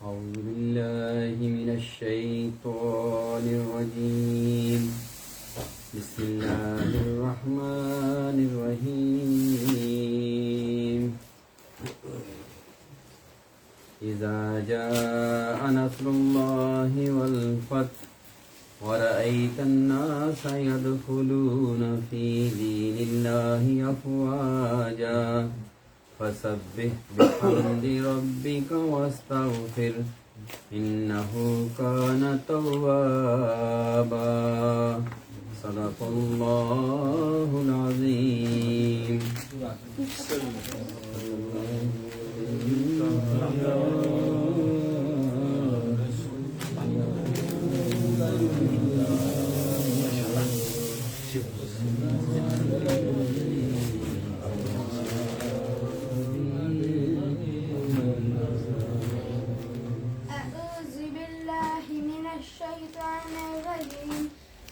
أعوذ بالله من الشيطان الرجيم بسم الله الرحمن الرحيم إذا جاء نصر الله والفتح ورأيت الناس يدخلون في دين الله أفواجا فسبح بحمد ربك واستغفر إنه كان توابا صدق الله العظيم.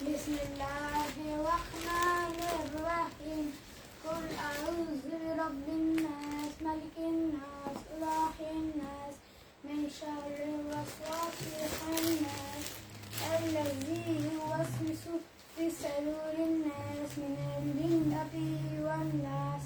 بسم الله الرحمن الرحيم قل أعوذ برب الناس ملك الناس إله الناس من شر الوسواس الخناس الذي يوسوس في صدور الناس من الجنة والناس.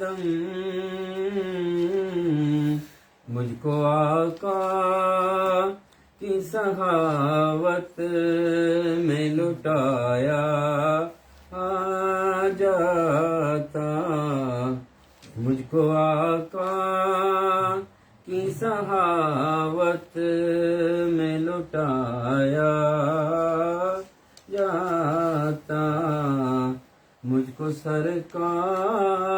دم مجھ کو آقا کی سخاوت میں لٹایا جاتا، مجھ کو آقا کی سخاوت میں لٹایا جاتا، مجھ کو سرکار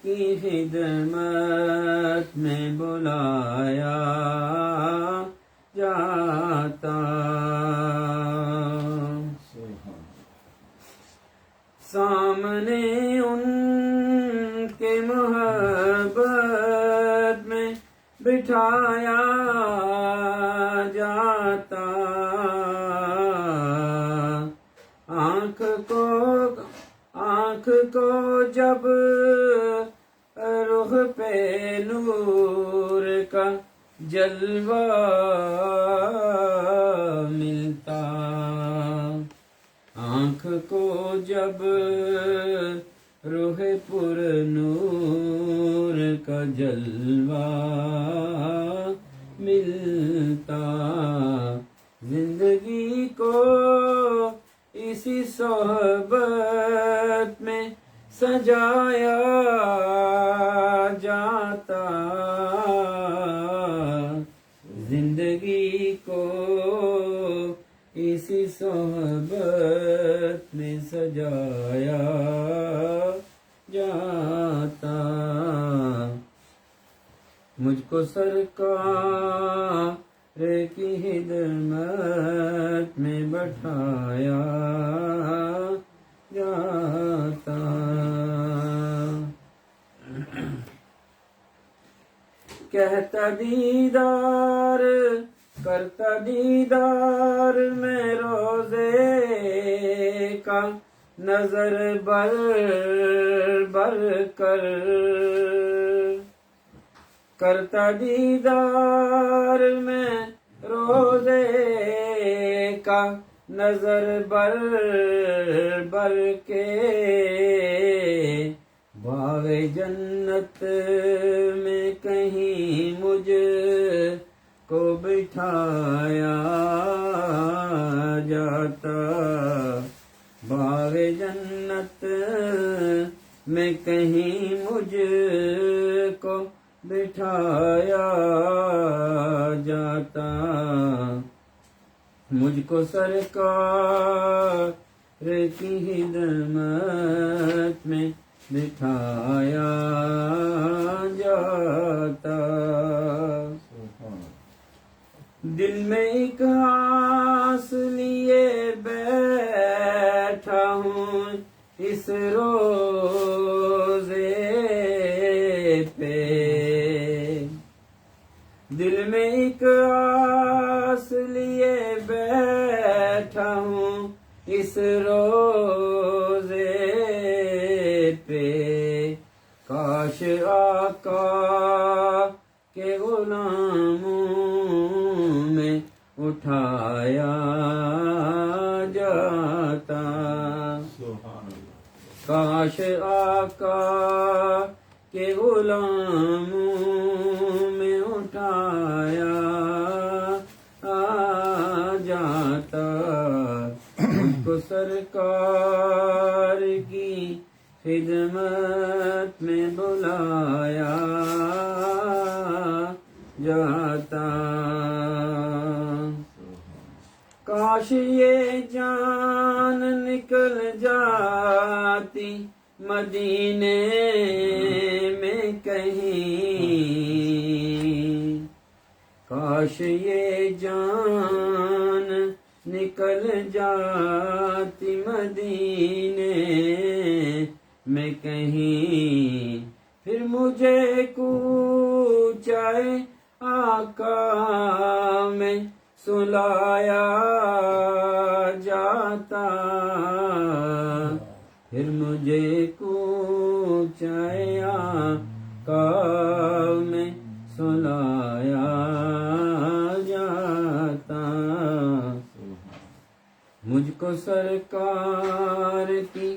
کی خدمت میں بلایا جاتا۔ سامنے ان کے محبت میں بٹھایا جاتا، آنکھ کو جب رخ پہ نور کا جلوہ ملتا، آنکھ کو جب روح پر نور کا جلوہ ملتا، زندگی کو اسی صحبت میں سجایا جاتا، زندگی کو اسی صحبت میں سجایا جاتا، مجھ کو سرکار کی خدمت میں بٹھایا جاتا۔ کہتا دیدار کرتا دیدار میں روزے کا، نظر بر بر کر کرتا دیدار میں روزے کا، نظر بر بر کے باغ جنت میں کہیں مجھ کو بٹھایا جاتا، باغ جنت میں کہیں مجھ کو بٹھایا جاتا، مجھ کو سرکار کی خدمت میں بٹھایا جاتا۔ دل میں ایک آس لیے بیٹھا ہوں اس روزے پہ، دل میں ایک آس لیے بیٹھا ہوں اس روزے پہ، کاش آقا کے غلاموں میں اٹھایا جاتا، کاش آقا کے غلاموں میں اٹھایا جاتا، مجھ کو سرکار کی خدمت میں بلایا جاتا، کاش یہ جان نکل جاتی مدینے میں کہیں، کاش یہ جان نکل جاتی مدینے میں کہیں، پھر مجھے کوچے آقا میں سلایا جاتا، پھر مجھے کوچے آقا میں سلایا جاتا، مجھ کو سرکار کی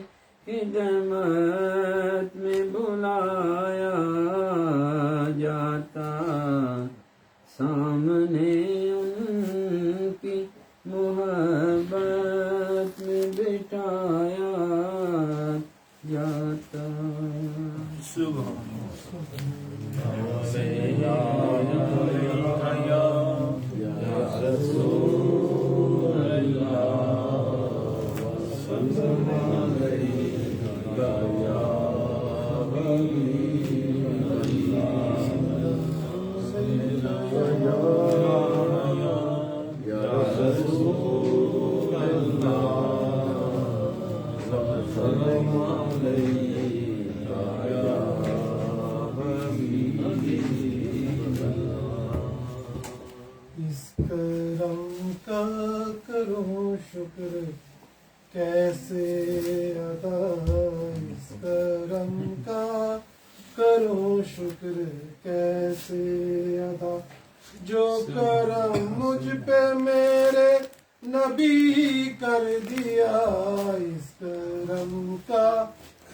خدمت میں بلایا جاتا، سامنے ان کی محبت میں بٹھایا جاتا۔ اس کرم کا کرو شکر کیسے ادا، اس کرم کا کرو شکر کیسے ادا، جو کرم مجھ پہ میرے نبی کر دیا، اس کرم کا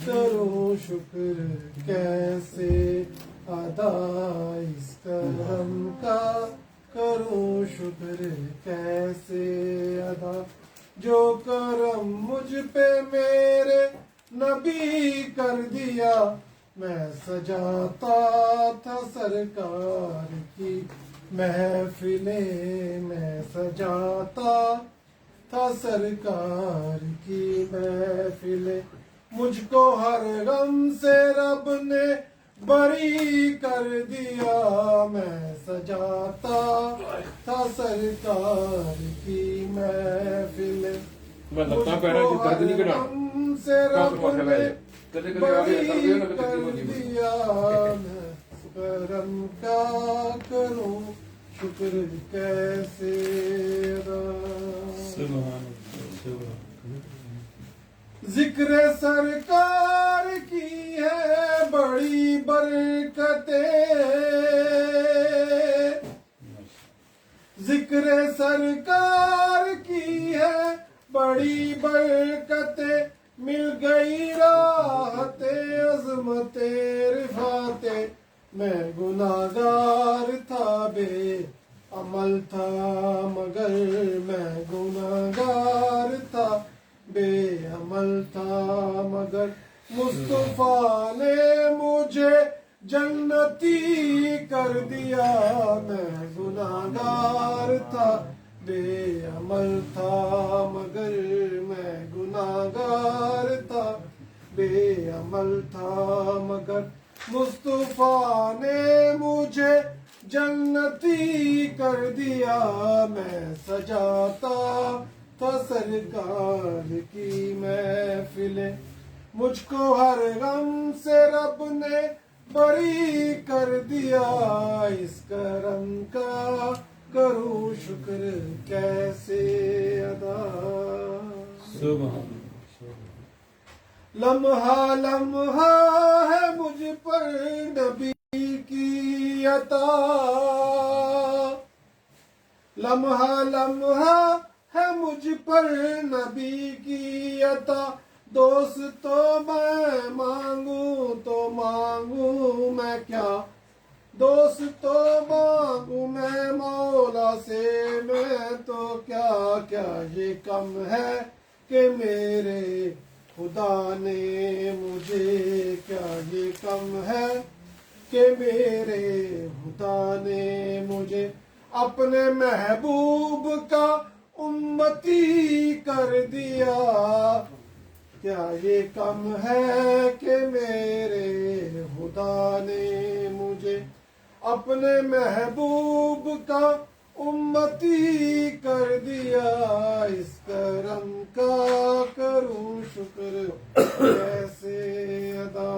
کرو شکر کیسے ادا، اس کرم کا کرو شکر کیسے ادا، جو کرم مجھ پہ میرے نبی کر دیا، میں سجاتا تھا سرکار کی محفلیں، میں سجاتا تھا سرکار کی محفلیں، مجھ کو ہر غم سے رب نے بری کر دیا، میں سجاتا تھا سرکار کی محفلیں، مجھ کو ہر غم سے رب نے بری کر دیا، میں کرم کا کروں شکر کیسے ادا۔ ذکر سرکار کی ہے بڑی برکتیں، ذکر سرکار کی ہے بڑی برکتیں، مل گئی راحت عظمت رفعت، میں گناہگار تھا بے عمل تھا مگر، میں گناہگار تھا بے عمل تھا مگر، مصطفیٰ نے مجھے جنتی کر دیا، میں گناہگار تھا بے عمل تھا مگر، میں گناہگار تھا بے عمل تھا مگر، مصطفیٰ نے مجھے جنتی کر دیا، میں سجاتا تھا سرکار کی محفلیں، مجھ کو ہر غم سے رب نے بری کر دیا، اس کرم کا کروں شکر کیسے ادا۔ لمحہ لمحہ ہے مجھ پر نبی کی عطا، لمحہ لمحہ ہے مجھ پر نبی کی عطا، دوست تو میں مانگوں میں کیا، دوست تو مانگوں میں مولا سے میں تو کیا، کیا یہ کم ہے کہ میرے خدا نے مجھے، کیا یہ کم ہے کہ میرے خدا نے مجھے اپنے محبوب کا امتی کر دیا، کیا یہ کم ہے کہ میرے خدا نے مجھے اپنے محبوب کا امتی کر دیا، اس کرم کا کروں شکر کیسے ادا۔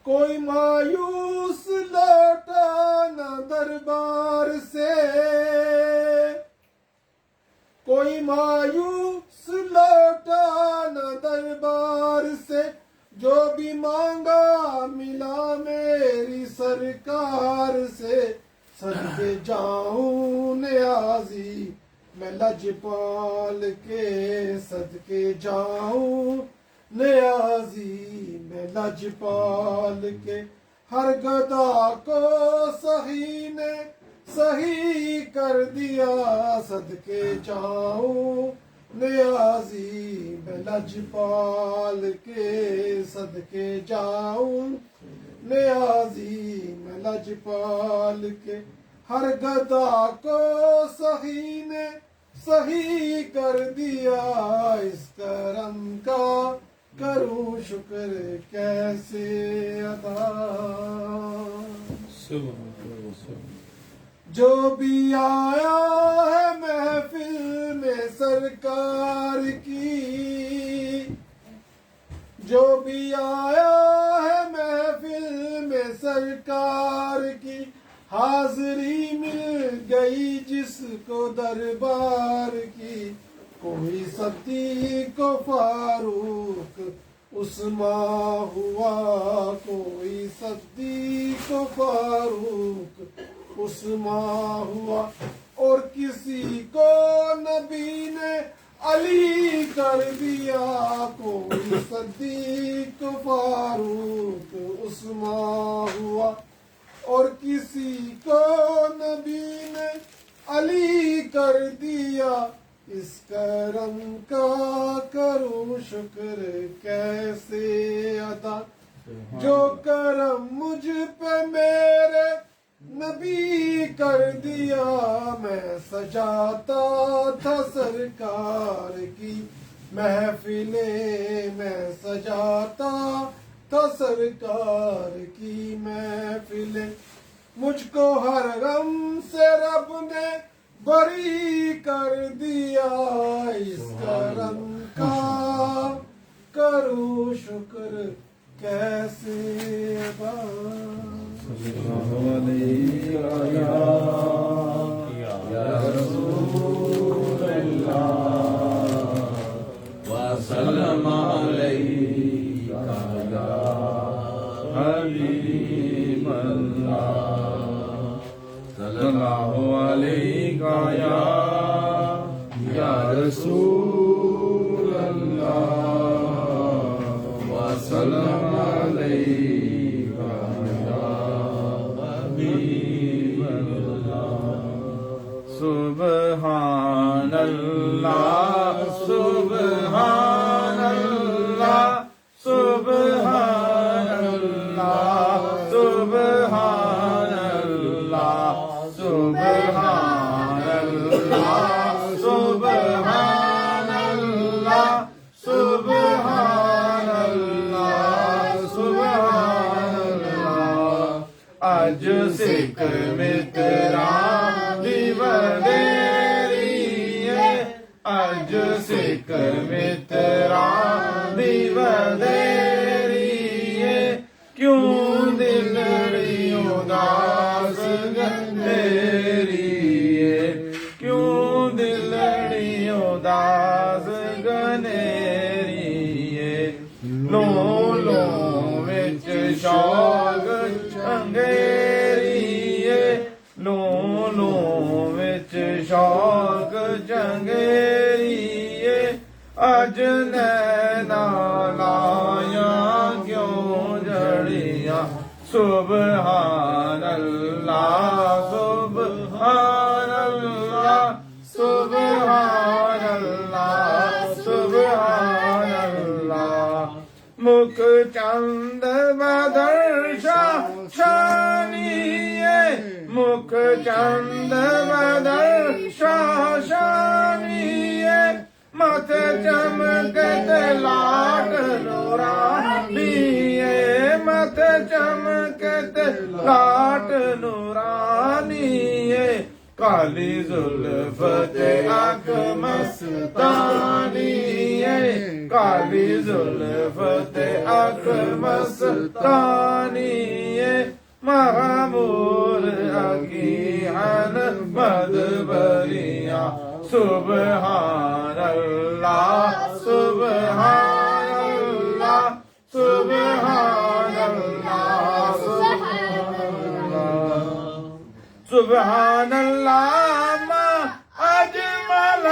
کوئی مایوس لوٹا نہ دربار سے، کوئی مایوس لوٹا نہ دربار سے، جو بھی مانگا ملا میری سرکار سے، صدقے جاؤں نیازی میں میں لجپال کے صدقے جاؤں نیازی میں لجپال کے ہر گدا کو صحیح نے صحیح کر دیا صدقے جاؤں نیازی میں لجپال کے صدقے جاؤں نیازی میں لجپال کے ہر گدا کو صحیح نے صحیح کر دیا اس کرم کا کروں شکر کیسے ادا جو بھی آیا ہے محفل میں سرکار کی جو بھی آیا ہے محفل میں سرکار کی حاضری مل گئی جس کو دربار کی کوئی صدیق و فاروق عثمان ہوا کوئی صدیق و فاروق عثمان ہوا اور کسی کو نبی نے علی کر دیا کوئی صدیق و فاروق عثمان ہوا اور کسی کو نبی نے علی کر دیا اس کرم کا کروں شکر کیسے ادا جو کرم مجھ پہ میرے نبی کر دیا میں سجاتا تھا سرکار کی محفلیں میں سجاتا تھا سرکار کی محفلیں مجھ کو ہر غم سے رب نے بری کر دیا اس کرم کا کروں شکر کیسے ادا یا رسول اللہ وسلم علیکہ یا حبیب اللہ صلی اللہ علیکہ یا رسول اللہ وسلم علیکہ یا حبیب اللہ سبحان اللہ سبحان اللہ سبحان اللہ سبحان اللہ سبحان اللہ سبحان اللہ سبحان اللہ سبحان اللہ اج سکھ متران دی ودیری ہے اج سکھ متران دی ودیری ہے کیوں دلڑی اداس گنیری ہے کیوں دلڑی اداس گنیری ہے لو لو وچ شوق چنگیری ہے لو لو وچ شوق چنگیری ہے اج نینا لایا کیوں جڑیاں سبحان اللہ سبحان اللہ سبحان اللہ سبحان اللہ مکھ چند بدر شانی مکھ چند بدر شانی مت چمکت لاٹ نورانی مت چمکت لاٹ نورانی کالی زلف تے آنکھ مستانی کالی زلف تے آنکھ مستانی محمود عقیان مدبریاں سبحان اللہ سبحان اللہ سبحان اللہ سبحان اللہ ما اجمل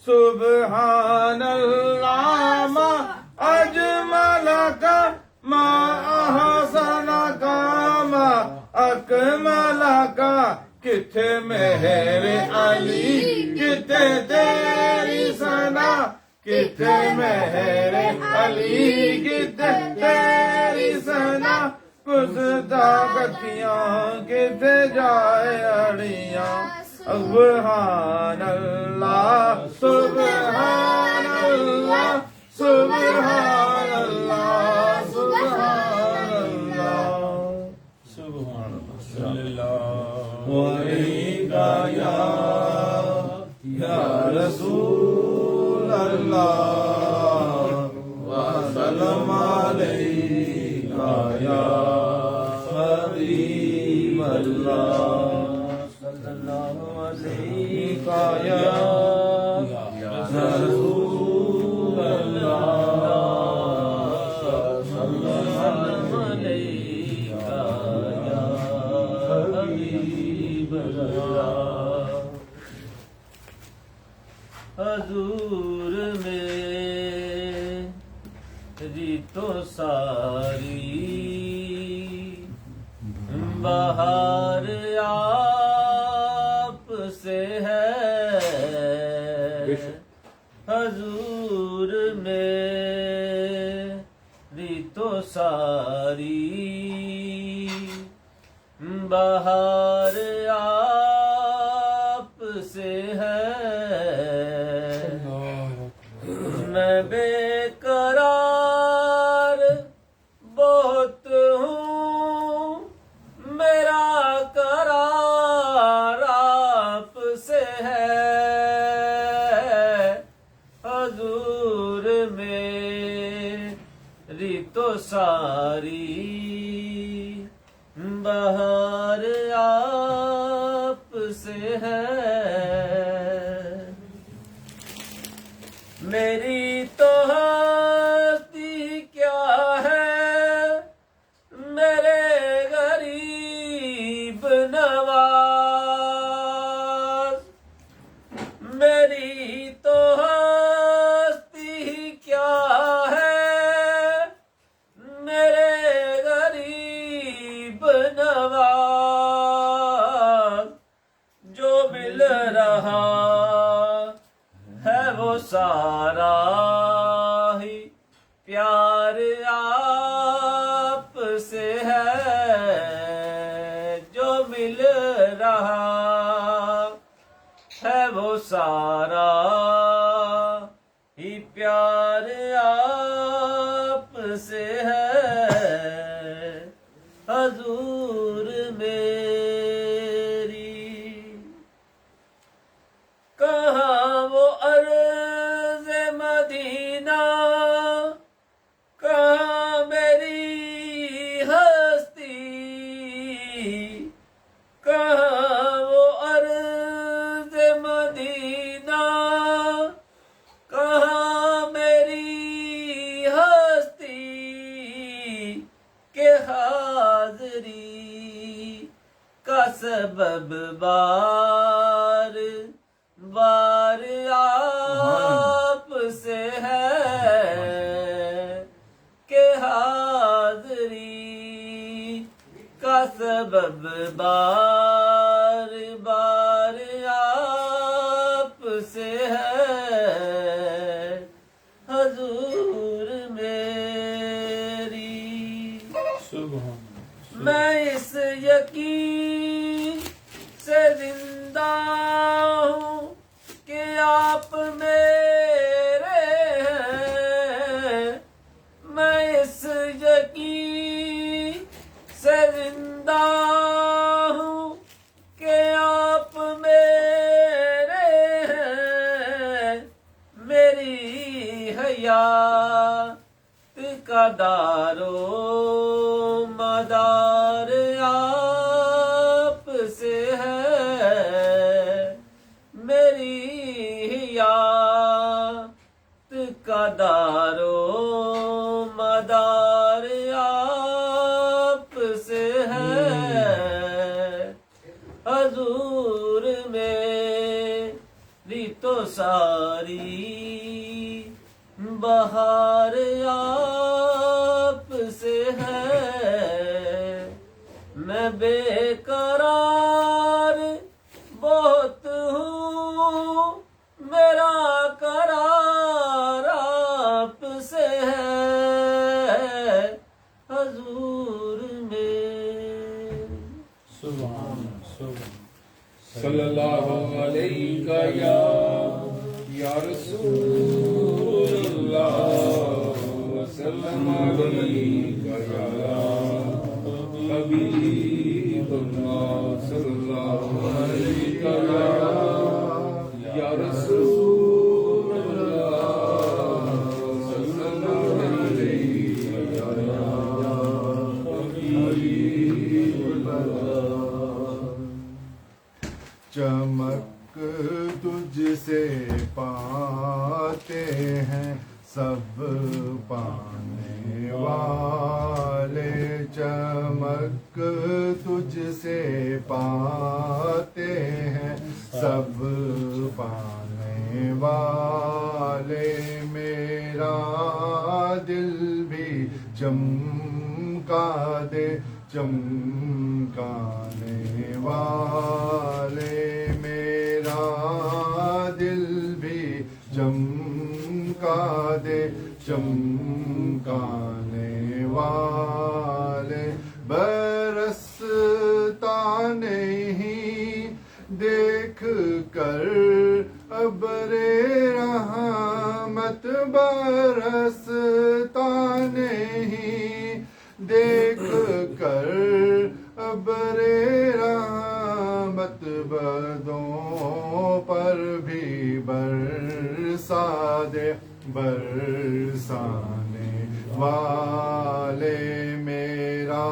سبحان اللہ ما اجمل کا ما احسن کا ما اکمل کا کتھے مہر علی کتھے تیری ثنا کتھے مہر علی کتھے تیری ثنا کچھ طاقتیاں کتھے جائے اڑیاں سبحان اللہ سبحان اللہ سبحان اللہ سبحان اللہ سبحان اللہ وعلیکہ یا رسول اللہ وسلم علیکہ یا حبیب اللہ صلی اللہ علیکہ یا رسول اللہ صلی اللہ علیکہ یا حبیب اللہ حضور میری تو ساری بہار آپ سے ہے حضور میری تو ساری بہار آپ سے ہے میں بے قرار بہت ہوں میرا قرار آپ سے ہے حضور میری تو ساری بہار آپ سے ہے میری تو ہستی کیا ہے میرے غریب نواز میری تو ہستی کیا ہے میرے غریب نواز جو مل رہا ہے وہ سارا ہی پیار آپ سے ہے جو مل رہا ہے وہ سارا ہی پیار آپ سے ہے حضور میری کہاں وہ عرض مدینہ کہاں میری ہستی کہاں وہ عرض مدینہ کہاں میری ہستی کہ حاضری کا سبب بار بار آپ سے ہے کہ حاضری کا سبب بار بار آپ سے ہے حضور میری میں اس یقین سے زندہ ہوں کہ آپ میرے ہیں میں اس یقین سے زندہ ہوں کہ آپ میرے ہیں میری حیات کا دارو مدار آپ سے ہے میری حیات کا دارو مدار آپ سے ہے حضور میری تو ساری بہار آپ سے ہے، میں بے قرار بہت ہوں، میرا قرار آپ سے ہے حضور میں۔ صلی اللہ علیہ یا رسول اللہ، وسلم علیہ یا حبیب اللہ، صلی اللہ علیہ یا رسول اللہ، صلی اللہ علیہ یا حبیب اللہ۔ چمک تجھ سے پاتے ہیں سب پانے والے، چمک تجھ سے پاتے ہیں سب پانے والے، میرا دل بھی چمکا دے چمکانے والے، میرا دل بھی چمکا دے چمکانے والے، برستا نہیں دیکھ کر ابر رحمت، برستا نہیں دیکھ کر ابر رحمت، بدوں پر بھی برسا دے برسانے والے، میرا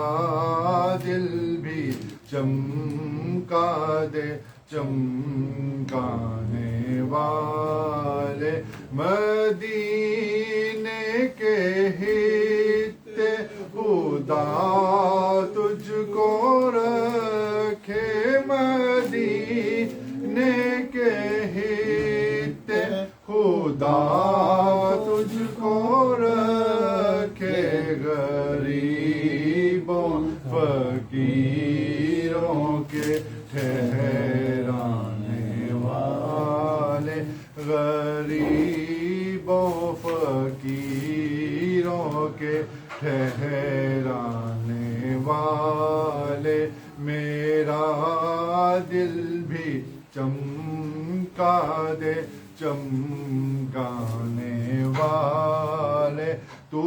دل بھی چمکا دے چمکانے والے، مدینے کے ہتے خدا تجھ کو رکھے، مدینے کے ہتے خدا تجھ کو رکھے، غریبوں فقیروں کے ٹھہرانے والے، غریبوں فقیروں کے ٹھہرانے والے، میرا دل بھی چمکا دے چمکانے والے، تو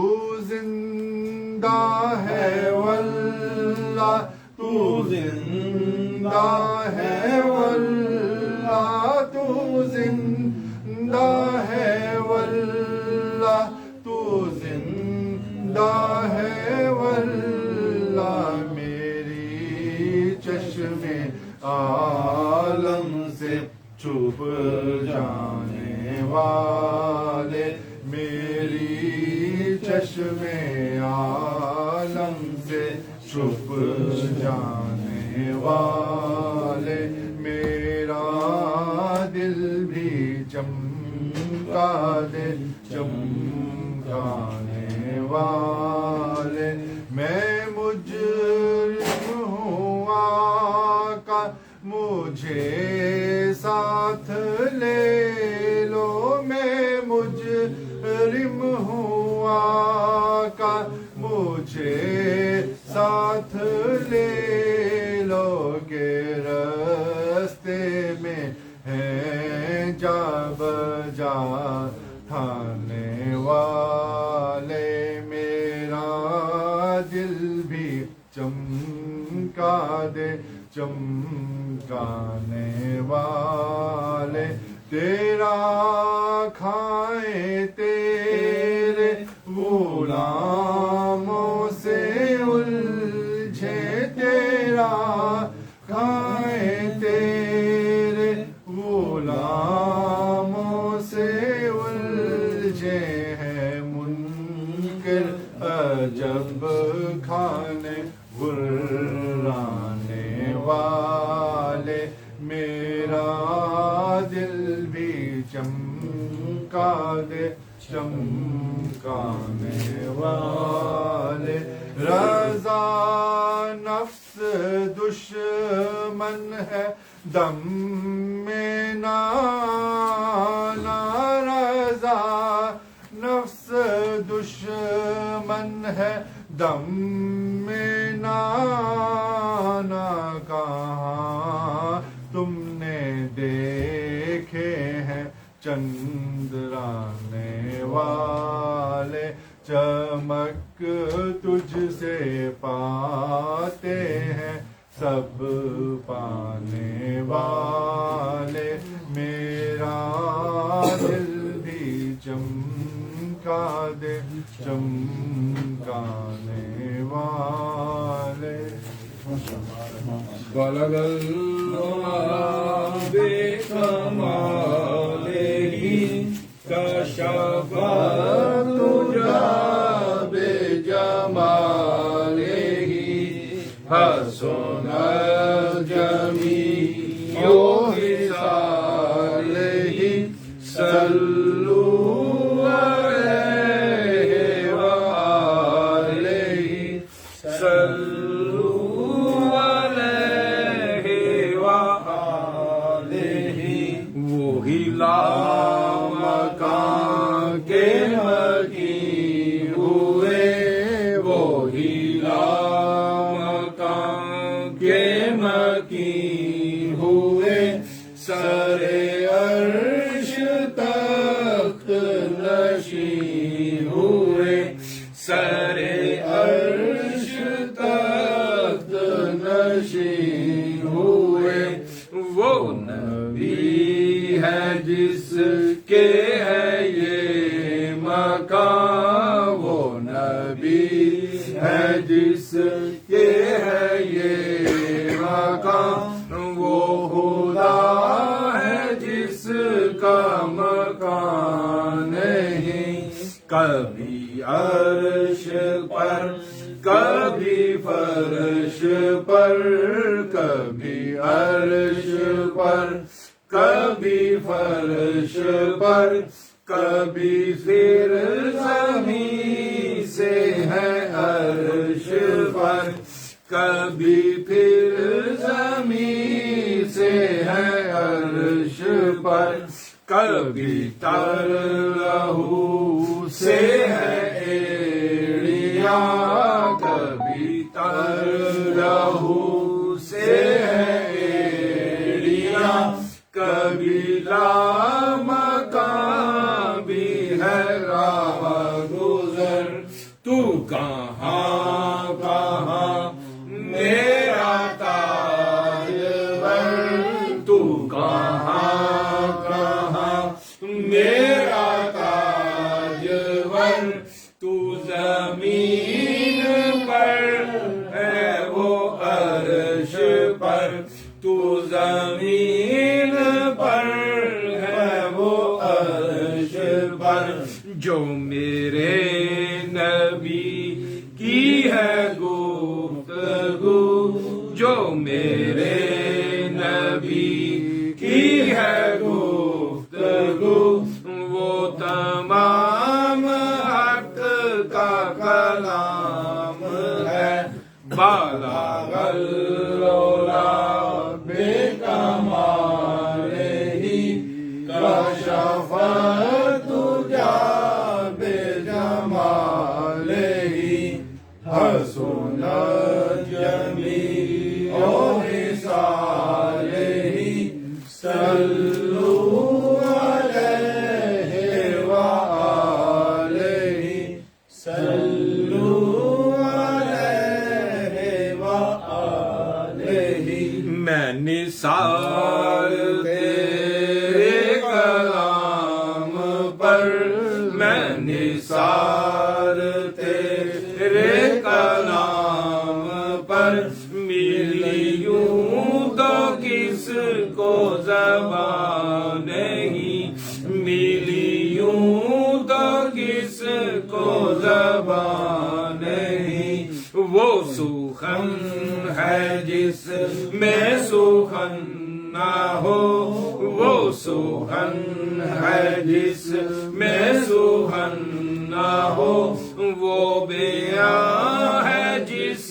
زندہ ہے واللہ تو زندہ ہے واللہ، تو زندہ ہے واللہ، تو زندہ ہے واللہ، میری چشم عالم سے چھپ جانے والے، میری چشم عالم سے چھپ جانے والے، میرا دل بھی چمکا دے چمکانے والے، میں مجرم ہوں آقا مجھے ساتھ لے لو، میں مجرم ہوں آقا مجھے ساتھ لے لو، کہ راستے میں ہیں جا بجا تھانے والے، میرا دل بھی چمکا دے چمکانے والے، تیرا کھائیں تیرے غلاموں سے الجھے، تیرا کھائیں تیرے غلاموں سے الجھے ہیں، منکر عجب کھانے غرانے والے، میرا دل بھی چمکا دے چمکانے چمکانے والے رضا نفس دشمن ہے دم میں نانا رضا نفس دشمن ہے دم میں نانا کہاں تم نے دیکھے ہیں چندرانے والے چمک تجھ سے پاتے ہیں سب پانے والے میرا دل بھی چمکا دے چمکانے والے بلغ العلا بکمالہ کشف الدجی بجمالہ حسن الجمیع خصالہ صلوا علیہ وآلہ صلوا علیہ وآلہ وہی لامکان کے مکی ہوئے وہی لامکان کے مکی ہوئے سر عرش تخت نشین ہوئے سر عرش تخت نشین ہوئے وہ نبی ہے جس کے ہے یہ مقام وہ نبی ہے جس کے ہے یہ مقام وہ خدا ہے جس کا مکان نہیں کبھی عرش پر کبھی فرش پر کبھی عرش پر کبھی فرش پر کبھی پھر زمین سے ہے عرش پر کبھی پھر زمین سے ہے عرش پر کبھی تر لہو سے ہے ایڑیاں کبھی تر لہو سے ہے ایڑیاں کبھی لامکان بھی ہے راہ گزر تو کہاں کہاں میرا تاجور تو کہاں کہاں میرا تاجور تو زمین پر ہے وہ عرش پر تو زمین پر ہے وہ عرش پر جو میرے نبی کی ہے گفتگو جو میرے نبی کی ہے گفتگو وہ تمام حق کا کلام ہے بالغ العلا بکمالہ کشف الدجی بجمالہ حسن الجمیع خصالہ صلوا علیہ وآلہ صلوا علیہ وآلہ میں نثار تیرے کلام پر میں نثار تیرے کلام پر ملی یوں تو کس کو زبان نہیں ملی یوں تو کس کو زبان نہیں وہ سخن ہے جس میں سخن نہ ہو وہ سخن ہے جس میں سخن نہ ہو وہ بیاں ہے جس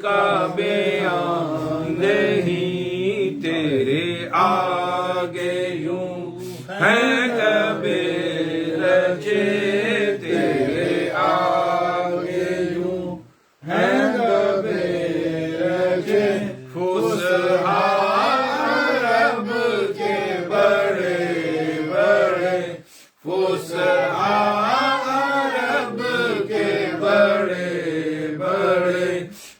کا بیاں نہیں، تیرے آگے یوں ہیں کبے رچے، تیرے آگے یوں ہیں کبے رچے، فسحا عرب کے بڑے بڑے، فسحا عرب کے بڑے بڑے،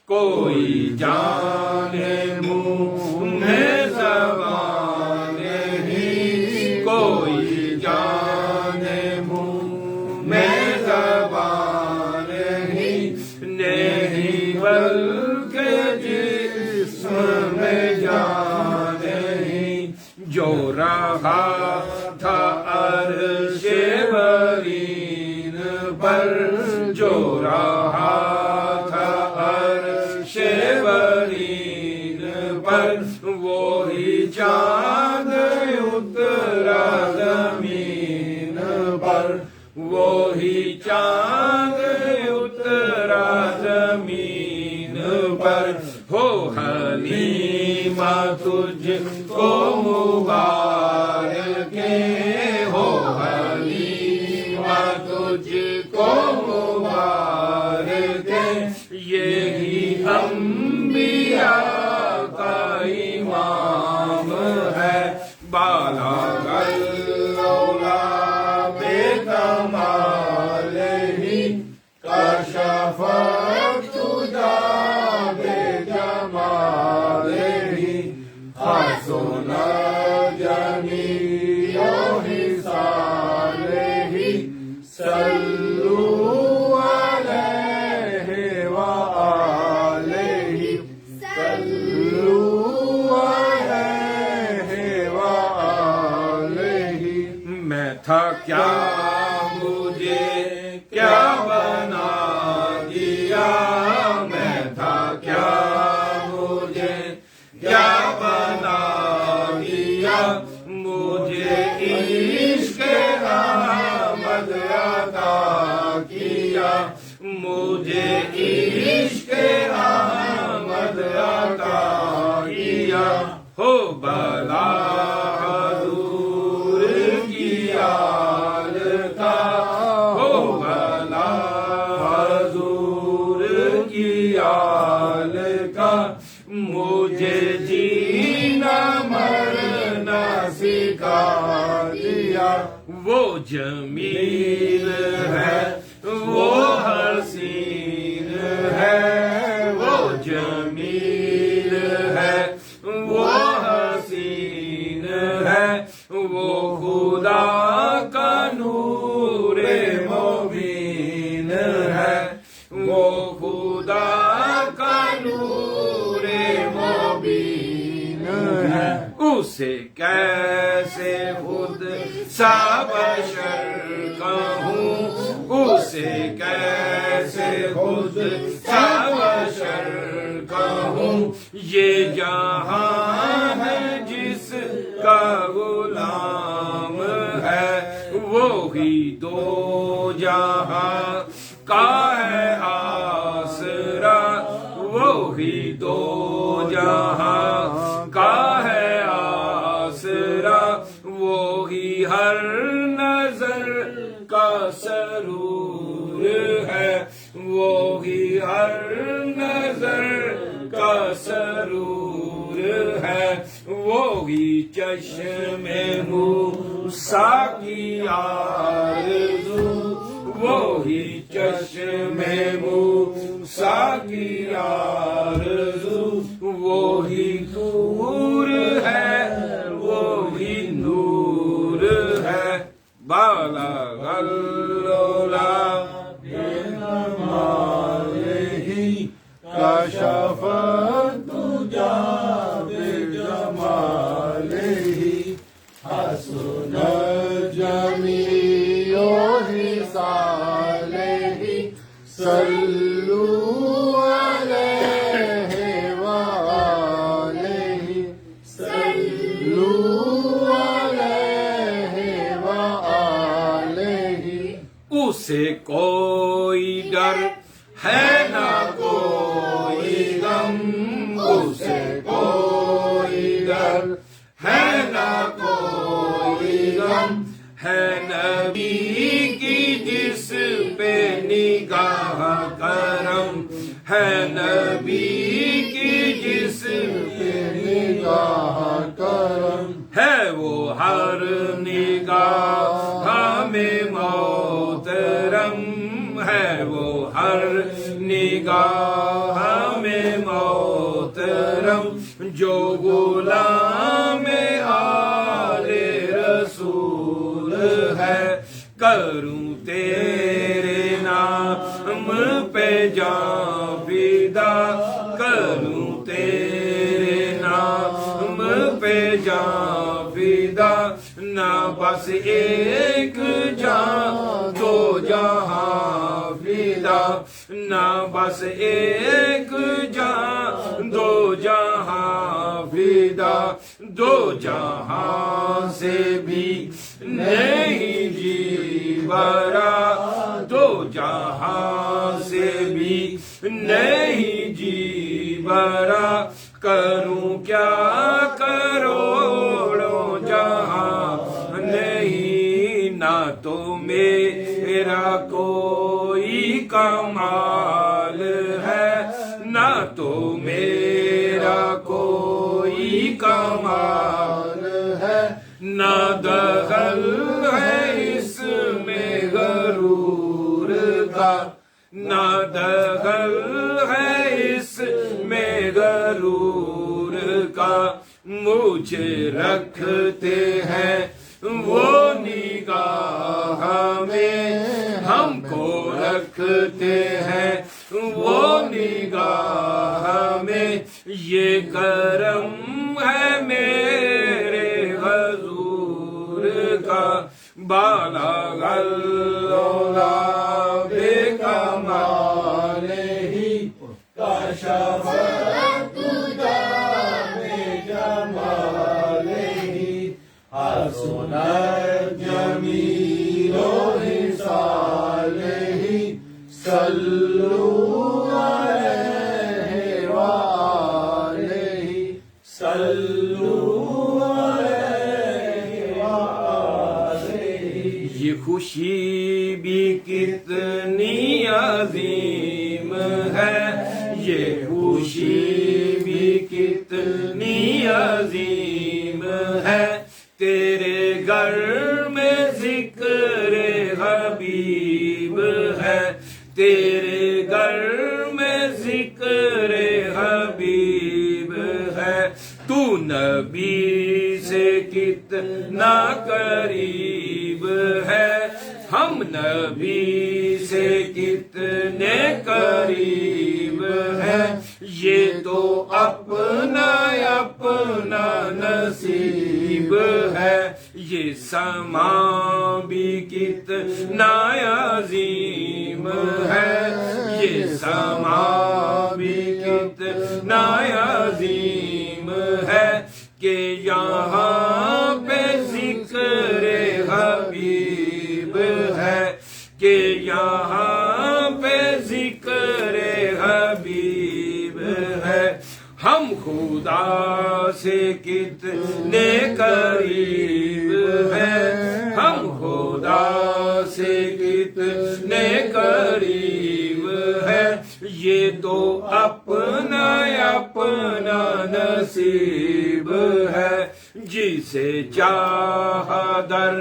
کوئی جانے منہ میں زبان نہیں، کوئی جانے منہ میں زبان نہیں، نہیں بلکہ جسم میں جان نہیں، جو رہا تھا عرش برین پر، جو رہا تھا عرش برین پر، وہی چاند اترا زمین پر، وہی چاند اترا زمین پر، ہو حلیمہ تجھ کو مبارکیں، ہو حلیمہ تجھ کو مبارکیں، یہی انبیاء کا امام ہے، بالا گلولا بے کمال ہی، کشف تجا بے جمال ہی، حسن جمیع حسان ہی، صلو علیہ وآلہ، صلو علیہ وآلہ، میں تھا کیا مجھے کیا بنا دیا، میں تھا کیا مجھے کیا بنا دیا، مجھے عشق احمد عطا کیا، مجھے عشق احمد عطا کیا، ہو بلا حضور کی آل کا، ہو بلا حضور کی آل کا، مجھے جینا مرنا سکھا دیا، وہ جمیل ہے وہ حسین ہے، وہ جمیل ہے وہ حسین ہے، وہ خدا کا نور مبین ہے، وہ خدا کا نور مبین ہے، اسے کیسے خود سا بشر کہوں، اسے کیسے خود سا بشر کہوں، یہ جہاں ہے جس کا غلام ہے، وہی دو جہاں کا ہے آسرا، وہی دو جہاں کا ہے آسرا، وہی ہر نظر کا سرور ہے، وہی ہر نظر کا سرور ہے، وہی چشم موسیٰ کی آرزو، وہی چشم موسیٰ کی آرزو، وہی نور ہے وہی نور ہے، بالا غلولا کشف تجا بے جمال ہی، حسن جمیع حسان ہی، صلو علیہ وآلہ، صلو علیہ وآلہ، اسے کوئی پر ہے نہ کوئی غم، اسے کوئی ڈر ہے نہ کوئی غم، ہے نبی کی جس پہ نگاہ کرم، ہے نبی کی جس پہ نگاہ کرم، ہے وہ ہر نگاہ میں محترم، ہے وہ ہر نگاہ میں محترم، جو غلام آل رسول ہے، کروں تیرے نام پہ جاں فدا، کروں تیرے نام پہ جاں فدا، نہ بس ایک جہاں دو جہاں فدا، نہ بس ایک جہاں دو جہاں فدا، دو جہاں سے بھی نہیں جی برا، دو جہاں سے بھی نہیں جی برا، کروں کیا کروڑوں جہاں نہیں، نہ تو میرا کوئی کمال ہے، نہ تو میرا کوئی کمال ہے، نہ دخل ہے اس میں غرور کا، نہ دخل ہے اس میں غرور کا، مجھے رکھتے ہیں وہ نگاہ میں، ہم کو رکھتے ہیں وہ نگاہ میں، یہ کرم ہے میرے حضور کا، بالا غلولا بے کمال ہی کاشف حسنت جمیل خصالہ، صلوا علیہ وآلہ، صلوا علیہ وآلہ۔ یہ خوشی بھی کتنی عظیم ہے، یہ خوشی بھی کتنی عظیم ہے، تیرے گھر میں ذکر حبیب ہے، تیرے گھر میں ذکر حبیب ہے، تو نبی سے کتنا قریب ہے، ہم نبی سے کتنے قریب ہے، یہ تو اپنا اپنا نصیب ہے، یہ سما بھی کتنا عظیم ہے، یہ سما بھی کتنا عظیم ہے، کہ یہاں پہ ذکر حبیب ہے، کہ یہاں پہ ذکر حبیب ہے، ہم خدا سے کتنے قریب ہیں، ہم خدا سے کتنے قریب ہیں، یہ تو اپنا اپنا نصیب ہے، جسے چاہا در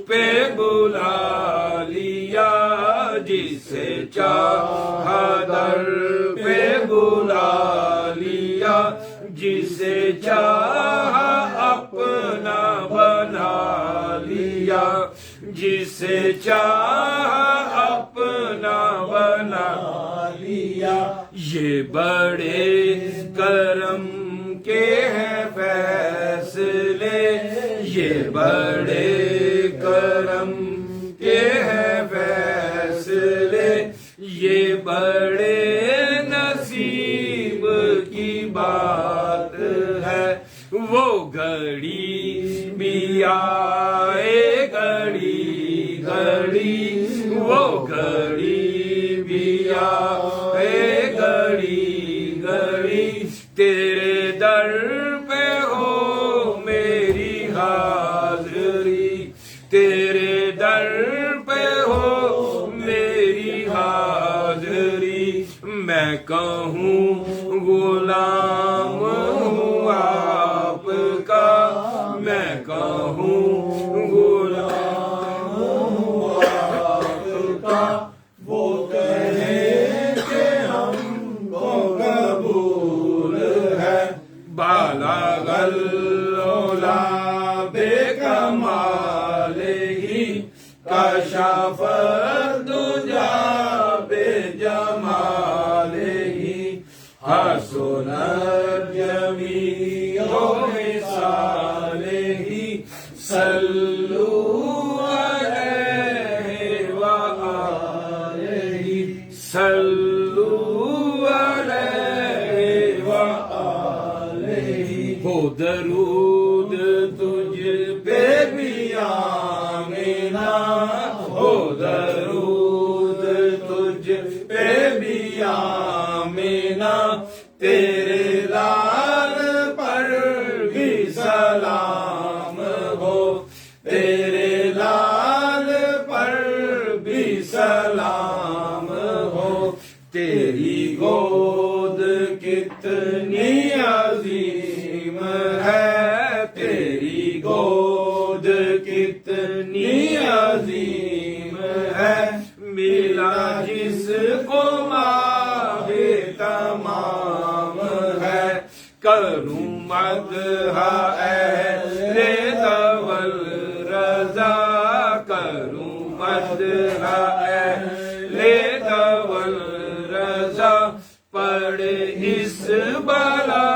پہ بلا لیا، جسے چاہا در پہ بلا لیا، جسے چاہا اپنا بنا لیا، جسے چاہا اپنا بنا لیا، یہ بڑے کرم کے ہیں فیصلے، یہ بڑے کرم کے ہیں فیصلے، یہ بڑے نصیب کی بات ہے، وہ گھڑی بھی آئے گھڑی گھڑی، وہ گھڑی بھی دیا ہے گھڑی گھڑی تیرے در پہ ہو میری حاضری تیرے در پہ ہو میری حاضری میں کہوں غلام ہوں آپ کا میں کہوں غلام ہوں آپ کا وہ کہے کہ ہم کو قبول ہے بالا غلولا بے کمال ہی کشف الدجا بے جمال ہی حسن الجمیع مثال ہی صلو علیہ وآلہ صلو علیہ وآلہ ہو درود تجھ پہ بھی آمینہ ہو درود تجھ پہ بھی آمینہ تیرے لال پر بھی سلام ہو تیرے لال پر بھی سلام ہو تیری گود کتنی عظیم ہے تیری گود کتنی عظیم ہے ملا جس کو ماہ تمام ہے کروں مدح اہل طول رضا کروں مدح اہل طول رضا پڑھ اس بلا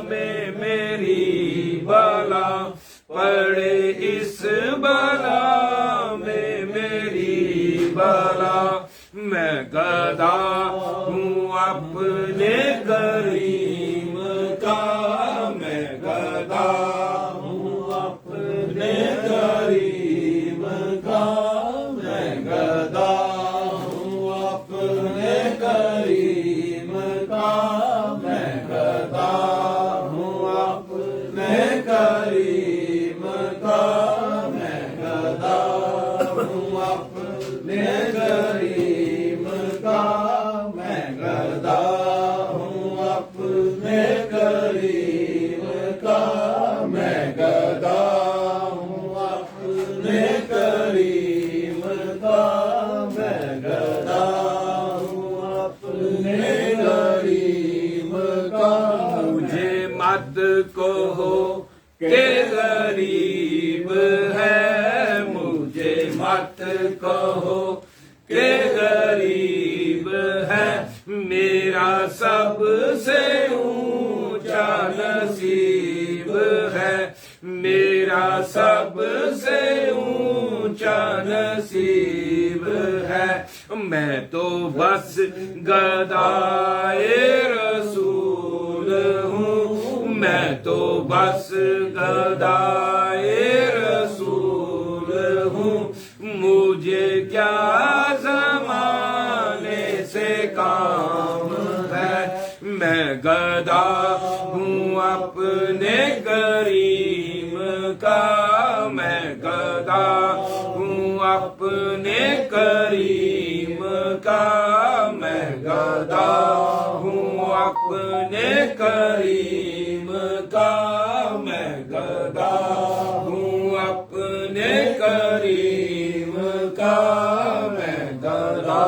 میں میری بلا پڑھ اس بلا میں میری بلا میں گدا ہوں اپنے کریم کا میں گدا ہوں اپنے کریم کا میں گدا ہوں اپنے کریم کا میں گدا ہوں اپنے کریم کا میں گدا ہوں اپنے کریم کا میں گدا ہوں اپنے کریم کا میں گدا ہوں اپنے کریم کا میں گدا ہوں اپنے کریم کا مجھے مت کہو کہ غریب ہے مجھے مت کہو کہ غریب ہے میرا سب سے اونچا نصیب ہے میرا سب سے اونچا نصیب ہے میں تو بس گدائے رسول ہوں میں تو بس گدائے رسول ہوں مجھے کیا زمانے سے کام ہے میں گدا ہوں اپنے کریم کا میں گدا ہوں اپنے کریم کا میں گدا ہوں اپنے کریم کا میں گدا ہوں اپنے کریم کا میں گدا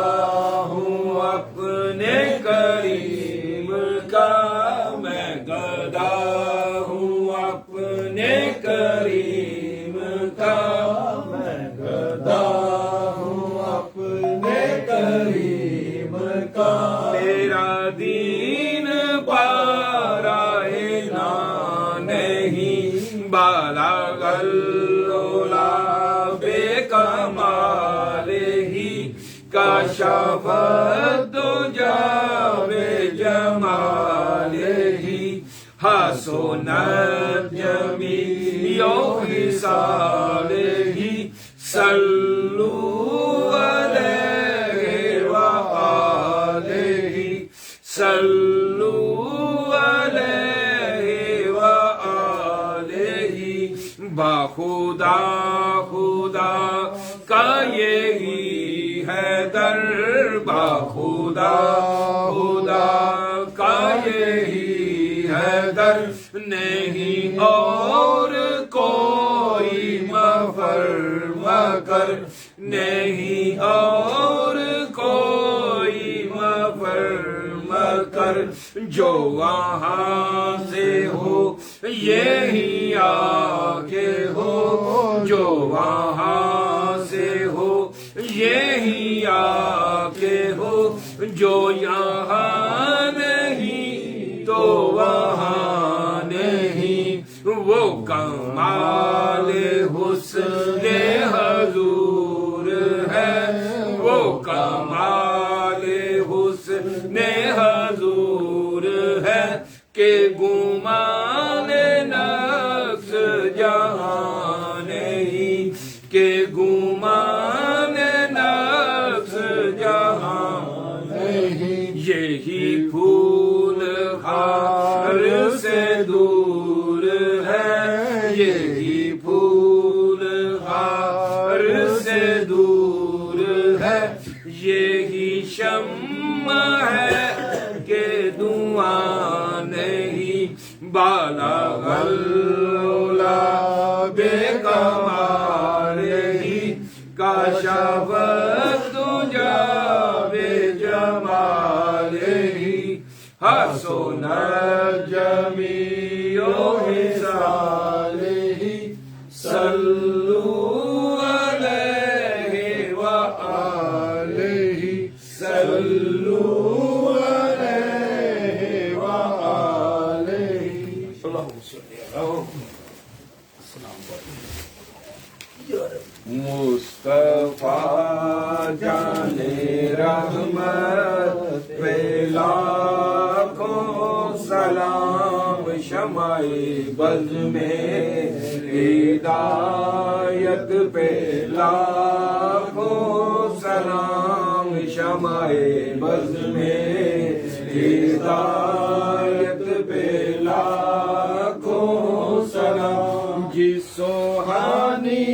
ہوں اپنے کریم کا میں گدا ہوں اپنے کریم کا میں گدا ہوں اپنے کریم کا میرا دین پارائے نا نہیں بالا غلولا بے کمال ہی کشف الدجا بے جمال ہی حسن الجمیع خصال ہی صلو علیہ وآلہ صلو علیہ وآلہ بخدا خدا کا یہی ہے در بخدا خدا کا یہی ہے در نہیں اور کوئی مفر مگر نہیں اور کوئی مفر مگر جو وہاں سے ہو یہی آگے ہو جو وہاں سے ہو یہی آگے ہو جو یہاں نہیں تو وہاں نہیں وہ کمال حسن حضور ہے وہ کمال حسن حضور ہے کہ گمان نفس جہاں نہیں کہ گمان نفس جہاں نہیں یہی پھول خار سے دور ہے یہی پھول خار سے دور ہے یہی شمع ہے کہ دعا نہیں بالا غلا بے کمال ہی کاشف تجا بے جمال ہی حسن جمیع حسال ہی صلو علیہ وآلہ صلو علیہ وآلہ اللہم صلی مصطفیٰ جان رحمت پہ لاکھوں سلام شمع بز میں ہدایت پہ لاکھوں سلام شمع بز میں ہدایت پہ لاکھوں سلام جس سوہانی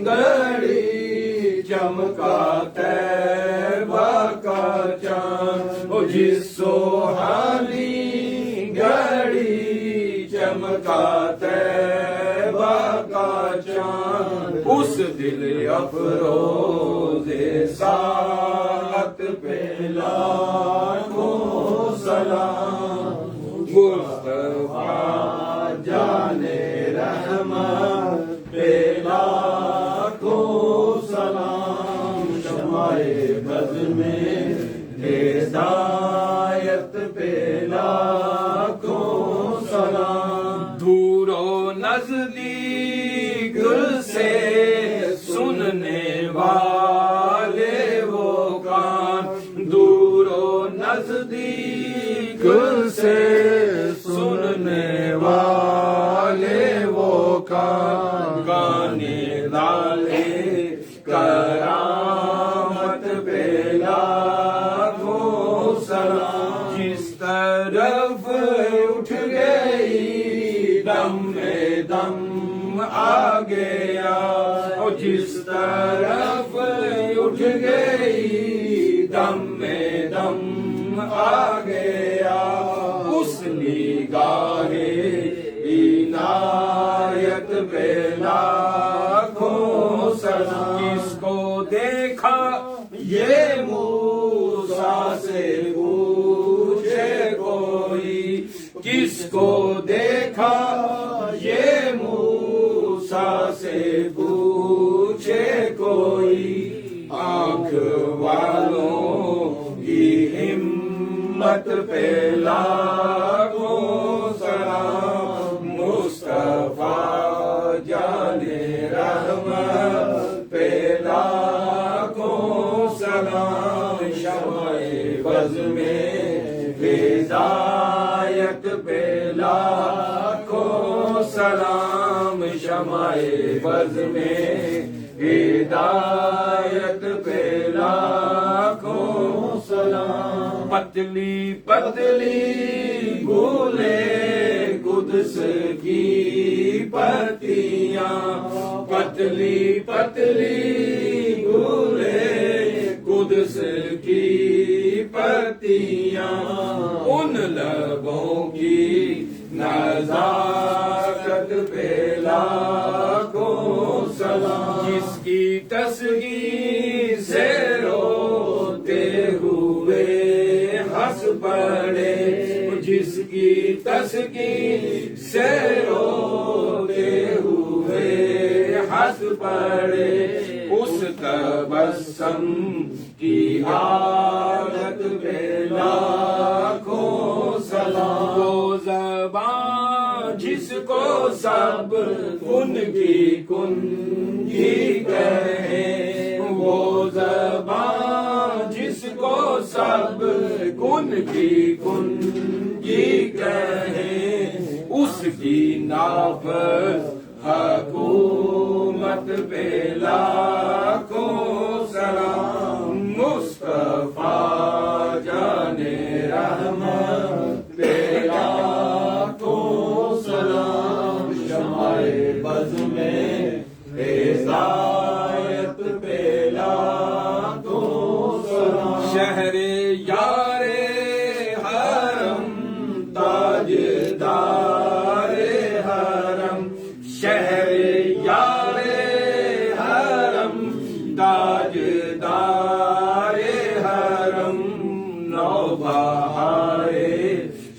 گھڑی چمکا طیبہ کا چاند جس سوہانی گھڑی چمکا طیبہ کا چاند اس دل افروز ساعت پہ لاکھوں سلام مصطفیٰ جان رحمت پہ لاکھوں سلام شمع بز میں ہدایت پہ لاکھوں سلام دور و نزدیک سے سننے والے وہ کان دور و نزدیک سے سننے والے وہ کان گانے والے کرامت پہ لاکھوں سلام جس طرف اٹھ گئی دم میں دم آ گیا اور جس طرف اٹھ گئی دم میں دم آ گیا اس نگاہ عنایت پہ لاکھوں سلام کس کو دیکھا یہ موسیٰ سے پوچھے کوئی کس کو دیکھا یہ موسیٰ سے پوچھے کوئی آنکھ والوں کی ہمت پہ لاکھوں سلام مصطفیٰ جان رحمت پہ لاکھوں سلام شمع بز میں ہدایت پہ لاکھوں سلام شمع بز میں ہدایت پہ لاکھوں سلام پتلی پتلی بھولے قدس کی پتیاں پتلی پتلی بھولے قدس کی پتیاں ان لبوں کی نزاکت پہ لاکھوں سلام جس کی تصغیر سے روتے ہوئے ہنس پڑے جس کی تصغیر سے روتے ہوئے ہنس پڑے اس تبسم کی عادت پہ لاکھوں سلام وہ زبان جس کو سب کن کی کنجی کہیں وہ زبان جس کو سب کن کی کنجی کہیں اس کی نافذ حکومت پہ لاکھوں سلام مصطفیٰ جان رحمت پہ لاکھوں سلام شمع بز میں ہدایت پہ لاکھوں سلام شہر یار حرم تاجدار حرم شہر یار حرم تاجدار حرم نوبہار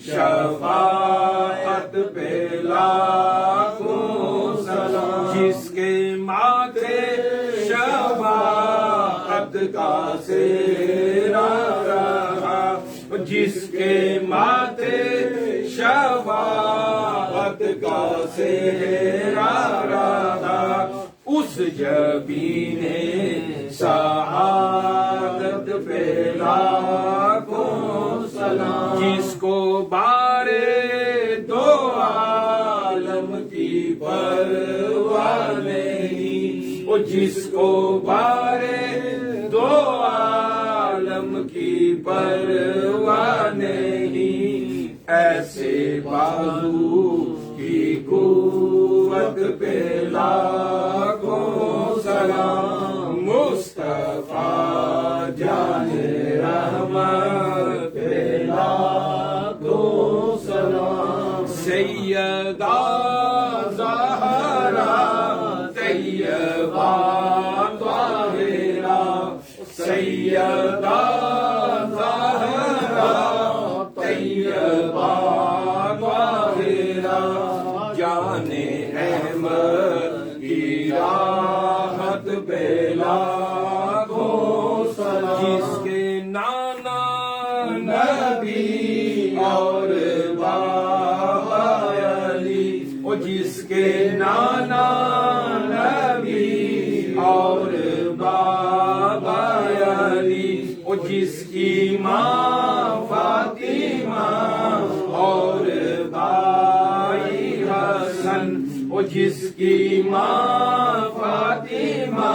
شفاعت پہ لاکھوں سلام جس کے ماتھے شفاعت کا سہرا رہا جس کے ماتھے شفاعت کا سہرا رہا اس جبین سعادت پہ لاکھوں سلام جس کو بارے دو عالم کی پرواہ نہیں وہ جس کو بارے دو عالم کی پرواہ نہیں ایسے بازو کی قوت پہ لاکھوں سلام مصطفیٰ جان رحمت پہ لاکھوں سلام سیدہ زہرا طیبہ طاہرہ سیدہ زہرا طیبہ طاہرہ جان احمد کی راحت پہ لاکھوں سلام جس کے نانا نبی اور بابا علی وہ جس کے نانا نبی اور بابا علی وہ جس کی ماں فاطمہ اور بھائی حسن وہ جس کی ماں فاطمہ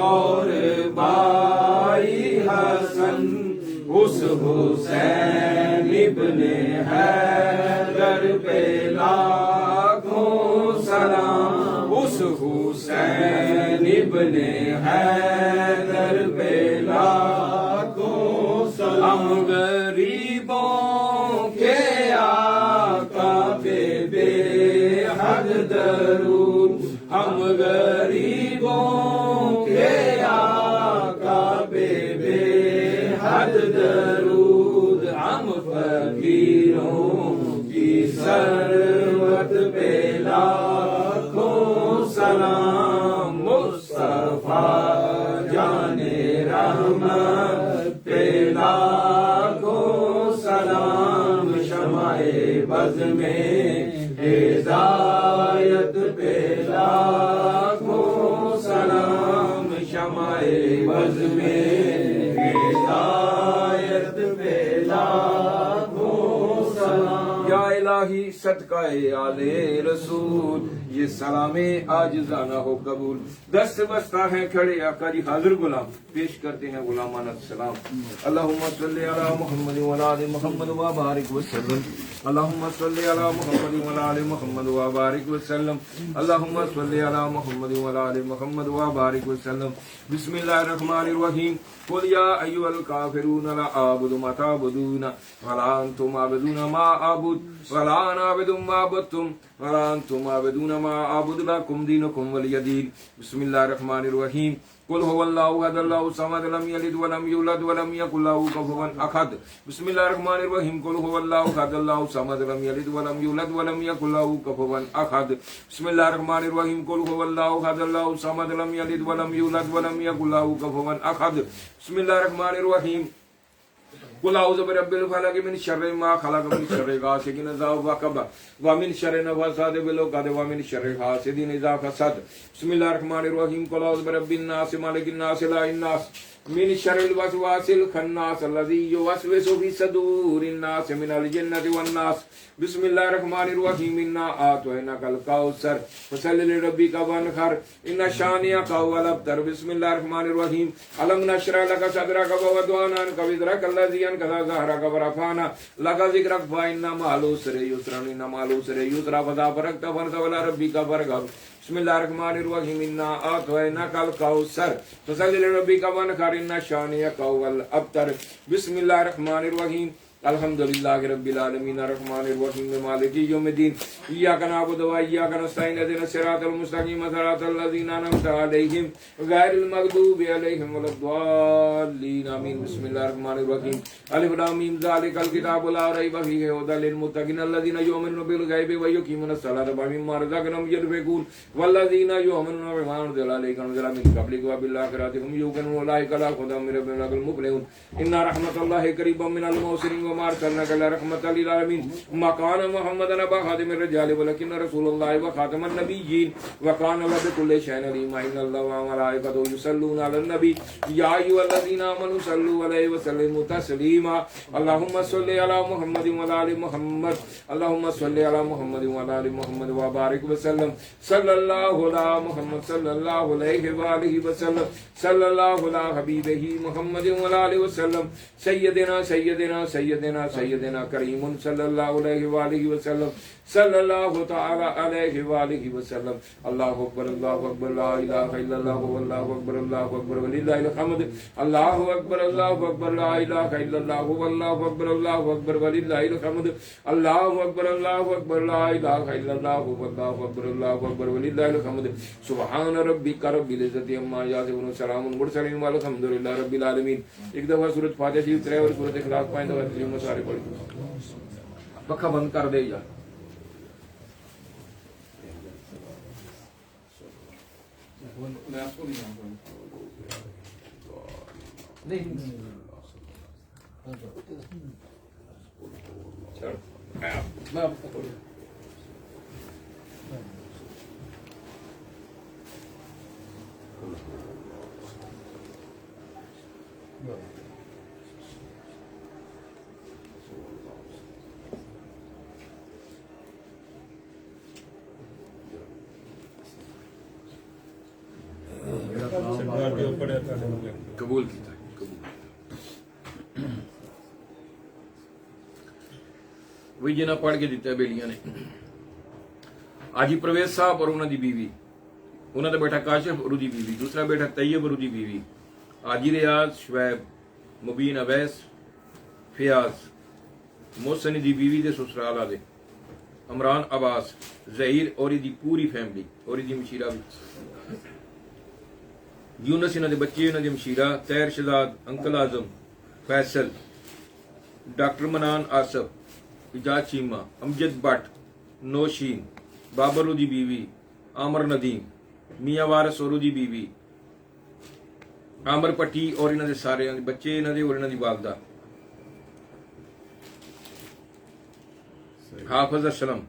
اور بھائی حسن اس حسین ابن حیدر پہ لاکھوں سلام اس حسین ابن حیدر پہ لاکھوں سلام ہم غریبوں کے آقا پہ بے حد درود ہم غریبوں کے آقا پہ بے حد درود ہم فقیروں کی ثروت پہ لاکھوں سلام مصطفیٰ جان رحمت پہ لاکھوں سلام شمع بز میں ہدایت پہ لاکھوں سلام شمع بز میں ہدایت پہ لاکھوں سلام یا الہی صدقہ آل رسول یہ سلام عاجزانہ ہو قبول. دست بستہ ہیں کھڑے آقا جی حاضر غلام پیش کرتے ہیں غلامانہ السلام. اللہم صلی علی محمد وعلی آل محمد وبارک وسلم. اللہم صلی علی محمد وعلی آل محمد وبارک وسلم. اللہم صلی علی محمد وعلی آل محمد وبارک وسلم. بسم اللہ الرحمن الرحیم. قل یا ایھا الکافرون لا اعبد ما تعبدون ولا انتم عابدون ما اعبد ولا انا عابد ما عبدتم ولا انتم عابدون ما اعبد لكم دینکم ولی دین. بسم اللہ الرحمن الرحیم. قل هو الله احد الله الصمد لم يلد ولم يولد ولم يكن له كفوا احد. بسم الله الرحمن الرحيم. قل هو الله احد الله الصمد لم يلد ولم يولد ولم يكن له كفوا احد. بسم الله الرحمن الرحيم. قل هو الله احد الله الصمد لم يلد ولم يولد ولم يكن له كفوا احد. بسم الله الرحمن الرحيم. قل اعوذ برب الفلق من شر ما خلق من شر غاسق اذا وقب ومن شر النفاثات في العقد ومن شر حاسد اذا حسد. بسم الله الرحمن الرحيم. قل اعوذ برب الناس مالك الناس اله الناس من شر الوسواس الخناس الذي يوسوس في صدور الناس من الجنة والناس. بسم الله الرحمن الرحيم. إنا أعطيناك الكوثر فصل لربك وانحر إن شانئك هو الأبتر. بسم الله الرحمن الرحيم. ألم نشرح لك صدرك ووضعنا عنك وزرك الذي أنقض ظهرك ورفعنا لك ذكرك فإن مع العسر يسرا إن مع العسر يسرا فإذا فرغت فانصب إلى ربك فارغب. بسم الله الرحمن الرحيم. إنا أعطيناك الكوثر فصل لربك وانحر إن شانئك هو الأبتر. بسم الله الرحمن الرحيم. الحمد للہ رب العالمین الرحمن الرحیم مالک یوم الدین ایاک نعبد و ایاک نستعین اهدنا الصراط المستقیم صراط الذین انعمت علیہم غیر المغضوب علیہم ولا الضالین آمین. بسم اللہ الرحمن الرحیم. الف لام میم ذالک الکتاب لا ریب فیہ ھدی للمتقین الذین یؤمنون بالغیب ویقیمون الصلاۃ ومما رزقناہم ينفقون والذین یؤمنون بما انزل الیک وانزل من قبلک وبالآخرۃ هم یوقنون اولئک علی ھدی من ربہم المفلحون. ان رحمت اللہ قریب من المحسنین وما ارسلناک الا رحمۃ للعالمین. مکان محمد ابا خاتم الرجال ولکن رسول اللہ وخاتم النبیین وکان بکل شیء علیم. ان اللہ وملائکتہ یصلون علی النبی یا ایھا الذین آمنوا صلوا علیہ وسلموا تسلیما. اللهم صل علی محمد وعلی آل محمد. اللهم صل علی محمد وعلی آل محمد وبارک وسلم. صلی اللہ علی محمد صلی اللہ علیہ وآلہ وسلم. صلی اللہ علی حبیبہ محمد وعلی آلہ وسلم. سیدنا سیدنا سیدنا سیدنا کریم صلی اللہ علیہ وآلہ وسلم. صلی اللہ تعالی علیہ وآلہ وسلم. اللہ اکبر اللہ اکبر لا الہ الا اللہ واللہ اکبر اللہ اکبر وللہ الحمد. اللہ اکبر اللہ اکبر لا الہ الا اللہ واللہ اکبر اللہ اکبر وللہ الحمد. اللہ اکبر اللہ اکبر لا الہ الا اللہ واللہ اکبر اللہ اکبر وللہ الحمد. سبحان ربک رب العزت عما یصفون سلام المرسلین والحمد للہ رب العالمین. ایک دفعہ سورۃ فاتحہ شریف ترے اور سورۃ اخلاص 5 دفعہ ترجمہ سارے پڑھ. پکا بند کر دے یار. میں آپ کو نہیں جانتا قبول کیتا ہے. وہی جنہ پڑھ کے دیتا ہے بیلیاں نے. آجی پرویز صاحب اور انہوں دی بیوی, انہوں نے بیٹھا کاشف اور دی بیوی, دوسرا بیٹھا طیب اور دی بیوی, آجی ریاض, شعیب, مبین, اویس, فیاض, محسن دی بیوی دے سسرال آدے, عمران, عباس, ظہیر اور دی پوری فیملی اور دی مشیرہ بھی, یونس انہوں دے بچے, انہوں دے مشیرہ, طاہر شہزاد, انکل اعظم, فیصل, ڈاکٹر منان آصف, اجاز چیمہ, امجد بٹ, نوشین, بابر دی بیوی, عامر ندیم, میاں وارث اور دی بیوی, عامر پٹی اور انہوں دے سارے بچے انہوں دے اور انہوں دی والدہ, حافظ اسلم,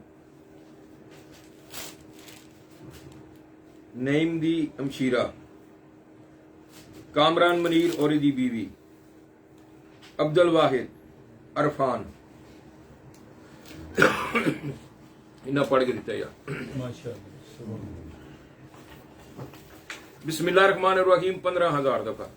نعیم دی امشیرہ, کامران منیر اور دی بیوی, عبد الواحد, عرفان. انہیں پڑھ کے دیتا ہے یار. بسم اللہ الرحمن الرحیم 15,000 دفعہ.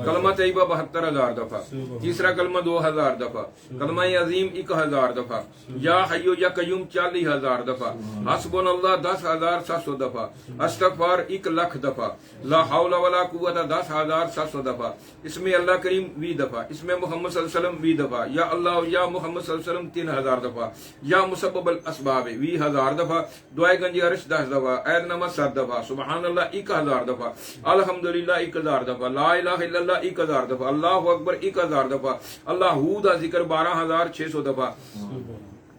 کلمہ طیبہ 72,000 دفعہ. تیسرا کلمہ 2,000 دفعہ. کلمہ عظیم 1,000 دفعہ. یا حی یا قیوم 40,000 دفعہ. حسبنا اللہ 10,700 دفعہ. استغفار 1,00,000 دفعہ. لا حول ولا قوت 10,700 دفعہ. اس میں اللہ کریم 20 دفعہ. اس میں محمد صلی اللہ علیہ وسلم 20 دفعہ. یا اللہ یا محمد صلی اللہ علیہ وسلم 3,000 دفعہ. یا مسبب الاسباب 20,000 دفعہ. دعائے گنج عرش 10 دفعہ. عید نماز 7 دفعہ. سبحان اللہ 1,000 دفعہ. الحمدللہ 1,000 دفعہ. لا الہ الا اللہ 1,000 دفعہ. اللہ اکبر 1,000 دفعہ. اللہ دا ذکر 12,600 دفعہ.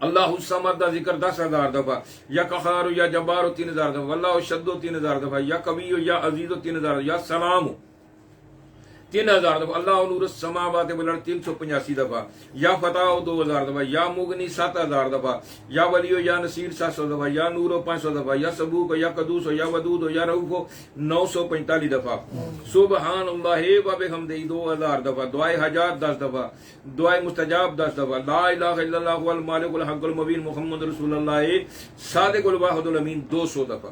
اللہ الصمد دا ذکر 10,000 دفعہ. یا قہار یا جبار 3,000 دفعہ. اللہ شد 3,000 دفعہ. یا کبی یا عزیز 3,000. یا سلام 3,000 دفعہ. اللہ نور السماوات والارض 385 دفعہ. یا فتح 2,000 دفعہ. یا مغنی 7,000 دفعہ. یا ولی یا نصیر 700 دفعہ. یا نور 500 دفعہ. یا سبوک یا قدوس یا ودود یا رؤوف 945 دفعہ. سبحان اللہ و بحمدہ 2,000 دفعہ. دعائے حاجات 10 دفعہ. دعائے مستجاب 10 دفعہ. لا الہ الا اللہ هو المالک الحق المبین محمد رسول اللہ صادق الواحد الامین 200 دفعہ.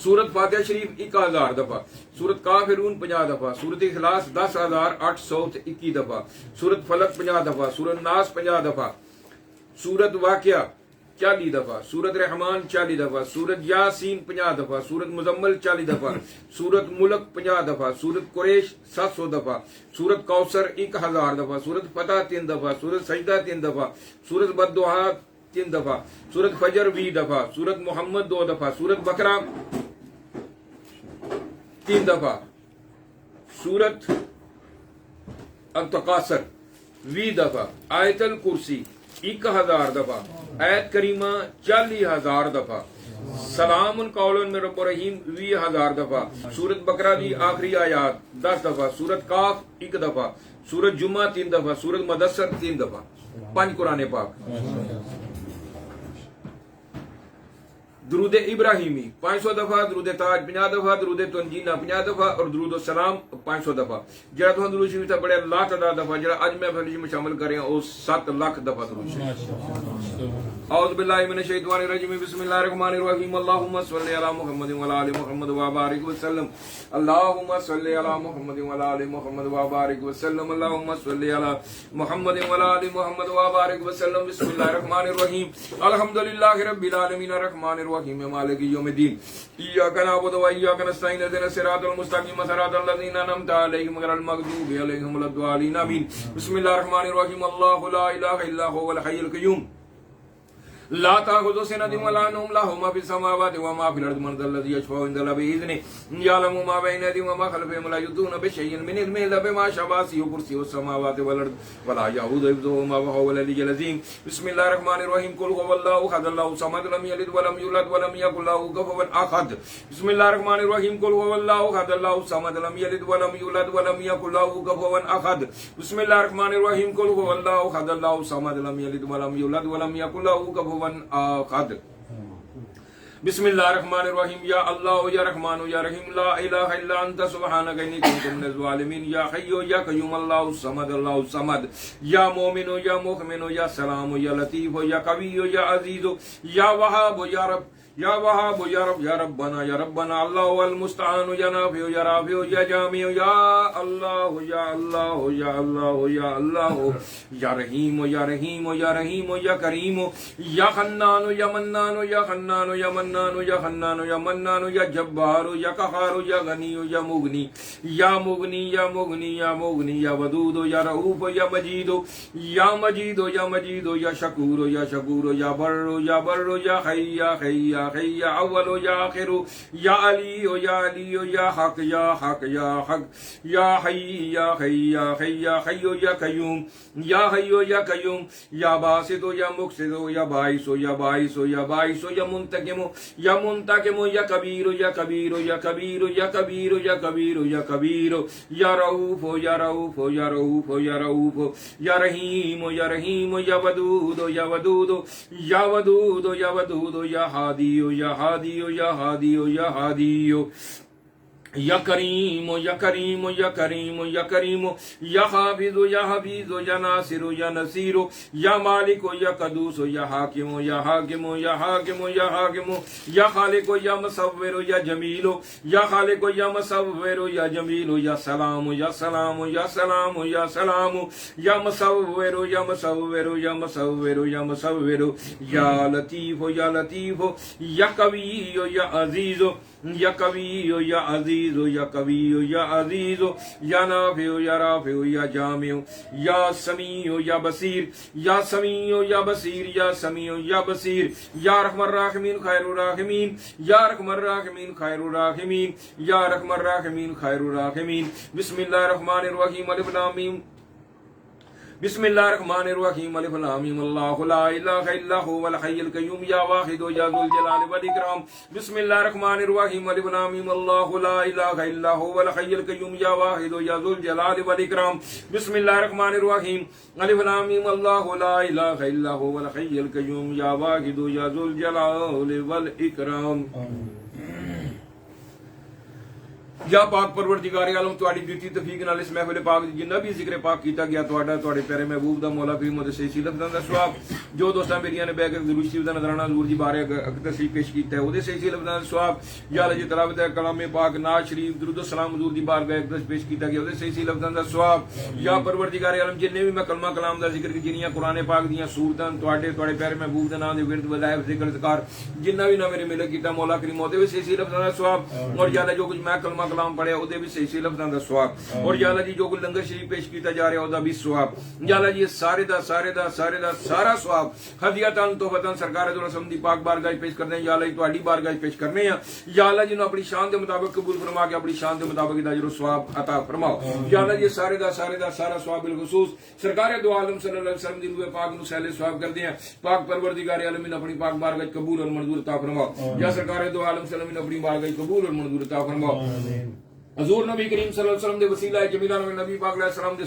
سورت فاتحہ شریف 1,000 دفعہ. سورت کافرون 50 دفعہ. سورت اخلاص 10,821 دفعہ. سورت فلق 50 دفعہ. سورت ناس 50 دفعہ. سورت واقعہ 40 دفعہ. سورت رحمان 40 دفعہ. سورت یاسین 50 دفعہ. سورت مزمل 40 دفعہ. سورت ملک 50 دفعہ. سورت قریش 700 دفعہ. سورت کوثر 1,000 دفعہ. سورت فتح 3 دفعہ. سورت سجدہ 3 دفعہ. سورت بددعا 3 دفعہ. سورت فجر 20 دفعہ. سورت محمد 2 دفعہ. سورت بقرہ 3 دفعہ. سورت التکاثر 20 دفعہ. آیت الکرسی 1,000 دفعہ. آیت کریمہ 40,000 دفعہ. سلام قول من رب الرحیم 20,000 دفعہ. سورت بقرہ دی آخری آیات 10 دفعہ. سورت کاف 1 دفعہ. سورت جمعہ 3 دفعہ. سورت مدثر 3 دفعہ. 5 قرآن پاک. درود ابراہیمی 500 دفعہ. درود تاج 50 دفعہ. درود تنجینا 50 دفعہ. اور درود السلام 500 دفعہ. جڑا تو درود شریف تے بڑے اللہ تعالی دفعہ. جڑا اج میں فضیلت میں شامل کر رہے ہیں وہ 7 لاکھ دفعہ درود شریف. اعوذ باللہ من الشیطان الرجیم. بسم اللہ الرحمن الرحیم. اللهم صل علی محمد وعلى ال محمد وبارک وسلم. اللهم صل علی محمد وعلى ال محمد وبارک وسلم. اللهم صل علی محمد وعلى ال محمد وبارک وسلم. بسم اللہ الرحمن الرحیم. الحمدللہ رب العالمین الرحمن الرحیم مالک یوم الدین. ایاک نعبد و ایاک نستعین اهدنا الصراط المستقیم صراط الذین انعمت علیہم غیر المغضوب علیہم ولا الضالین آمین. بسم اللہ الرحمن الرحیم. اللہ لا الہ الا هو الحی القیوم لا تأخذه سنة ولا نوم له ما في السماوات وما في الأرض من ذا الذي يشفع عنده بإذنه يعلم ما بين أيديهم وما خلفهم ولا يحيطون بشيء من علمه إلا بما شاء. وسع كرسيه السماوات والأرض ولا يؤوده حفظهما وهو العلي العظيم. بسم الله الرحمن الرحيم. قل هو الله أحد الله الصمد لم يلد ولم يولد ولم يكن له كفوا أحد. بسم الله الرحمن الرحيم. قل هو الله أحد الله الصمد لم يلد ولم يولد ولم يكن له كفوا أحد. بسم الله الرحمن الرحيم. قل هو الله أحد الله الصمد لم يلد ولم يولد ولم يكن له كفوا آخد. بسم اللہ الرحمن الرحیم. یا اللہ یا رحمان یا رحیم لا الہ الا انت سبحانک انی کنت من الظالمین. یا حی یا قیوم اللہ الصمد اللہ الصمد. یا مومن یا مؤمن یا سلام یا لطیف یا قوی یا عزیز یا وہاب یا رب یا وہاب یا رب یا ربنا یا ربنا. اللہ المستعان یا نافع یا رافع یا جامع یا اللہ یا اللہ یا اللہ یا اللہ یا رحیم یا رحیم یا رحیم یا کریم یا حنان یا منان یا حنان یا منان یا حنان یا منان یا جبار یا قہار یا غنی یا مغنی یا مغنی یا مغنی یا مغنی یا ودود یا رؤوف یا مجید یا مجید یا مجید یا شکور یا شکور یا بر یا حی یا حی یا حی یا اول یا آخر یا علی یا علی یا حق یا حق یا حق یا حی یا حی یا حی یا حی یا قیوم یا حی یا قیوم یا باسط یا مقصد یا باعث یا باعث یا باعث یا منتقم یا منتقم یا کبیر یا کبیر یا کبیر یا کبیر یا کبیر یا کبیر یا رؤوف یا رؤوف یا رؤوف یا رؤوف یا رحیم یا رحیم یا ودود یا ودود یا ودود یا ودود یا ہادی یا ہادی یا ہادی یا ہادی یا کریم یا کریم یا کریم یا کریم یا حافظ یا حفیظ یا ناصر یا نصیر یا مالک یا قدوس یا حاکم یا حاکم یا حاکم یا حاکم یا خالق یا مصور یا جمیل یا خالق یا مصور یا جمیل یا سلام یا سلام یا سلام یا سلام یا مصور یا مصور یا مصور یا مصور یا لطیف یا لطیف یا قوی یا عزیز یا قوی یا عزیز یا قوی یا عزیز یا نافع یا رافع یا جامع یا سمیع یا بصیر یا سمیع یا بصیر یا سمیع یا بصیر یا رحم الراحمین خیر الراحمین یا رحم الراحمین خیر الراحمین یا رحم الراحمین خیر الراحمین بسم اللہ الرحمن الرحیم الف لام میم بسم اللہ الرحمن الرحیم الف لام میم اللہ لا الہ الا هو الحی القیوم یا واحد یا ذو الجلال والاکرام بسم اللہ الرحمن الرحیم الف لام میم اللہ لا الہ الا هو الحی القیوم یا واحد یا ذو الجلال والاکرام بسم اللہ الرحمن الرحیم الف لام میم اللہ لا الہ الا هو الحی القیوم یا واحد یا ذو الجلال والاکرام یا پاک پروردگار عالم تواڈی دتی توفیق نال اس محفل پاک جنہ بھی ذکر پاک کیتا گیا تواڈا تواڈے پیارے محبوب دا مولا کریم دے صحیح لفظاں دا ثواب جو دوستاں میریاں نے بیگ ضرور شریف دا نظرانہ حضور دی بارے تشریف پیش کیتا ہے اودے صحیح لفظاں دا ثواب یا اللہ جی تلاوت کلام پاک نعت شریف درود و سلام حضور دی بارگاہ اقدس پیش کیتا گیا اودے صحیح لفظاں دا ثواب یا پروردگار عالم جننے بھی میں کلمہ کلام دا ذکر جنیاں قرآن پاک دیاں سورتاں تواڈے پیارے محبوب دے نام دے ورد وظائف ذکر ذکر جنہ بھی نہ میرے ملک کیتا مولا کریم اودے بھی صحیح لفظاں دا ثواب اور یا اللہ جو کچھ میں کلمہ کلام پڑھیا اودے بھی صحیح لفظاں دا ثواب اور یا اللہ جی جو کچھ لنگر شریف پیش کیتا جا رہا ہے دا بھی ثواب یا اللہ جی سارے دا سارا ثواب ہدیتاً تحفتاً سرکار دو رسم دی پاک بارگاہ پیش کرنے ہیں یا اللہ جی تواڈی بارگاہ پیش کرنے ہیں یا اللہ جی نو اپنی شان دے مطابق قبول فرما کے اپنی شان دے مطابق اجر و ثواب عطا فرماؤ یا اللہ جی سارے دا سارا ثواب بالخصوص سرکار دو عالم صلی اللہ علیہ وسلم دی روح پاک نو سہل ثواب کر دیں پاک پروردگار عالمین اپنی پاک بارگاہ قبول اور منظور عطا فرماؤ یا سرکار دو عالم صلی اللہ علیہ وسلم اپنی بارگاہ قبول اور منظور عطا فرماؤ حضور نبی کریم صلی اللہ علیہ وسلم دے وسیلہ جمیلہ نبی پاک علیہ السلام دے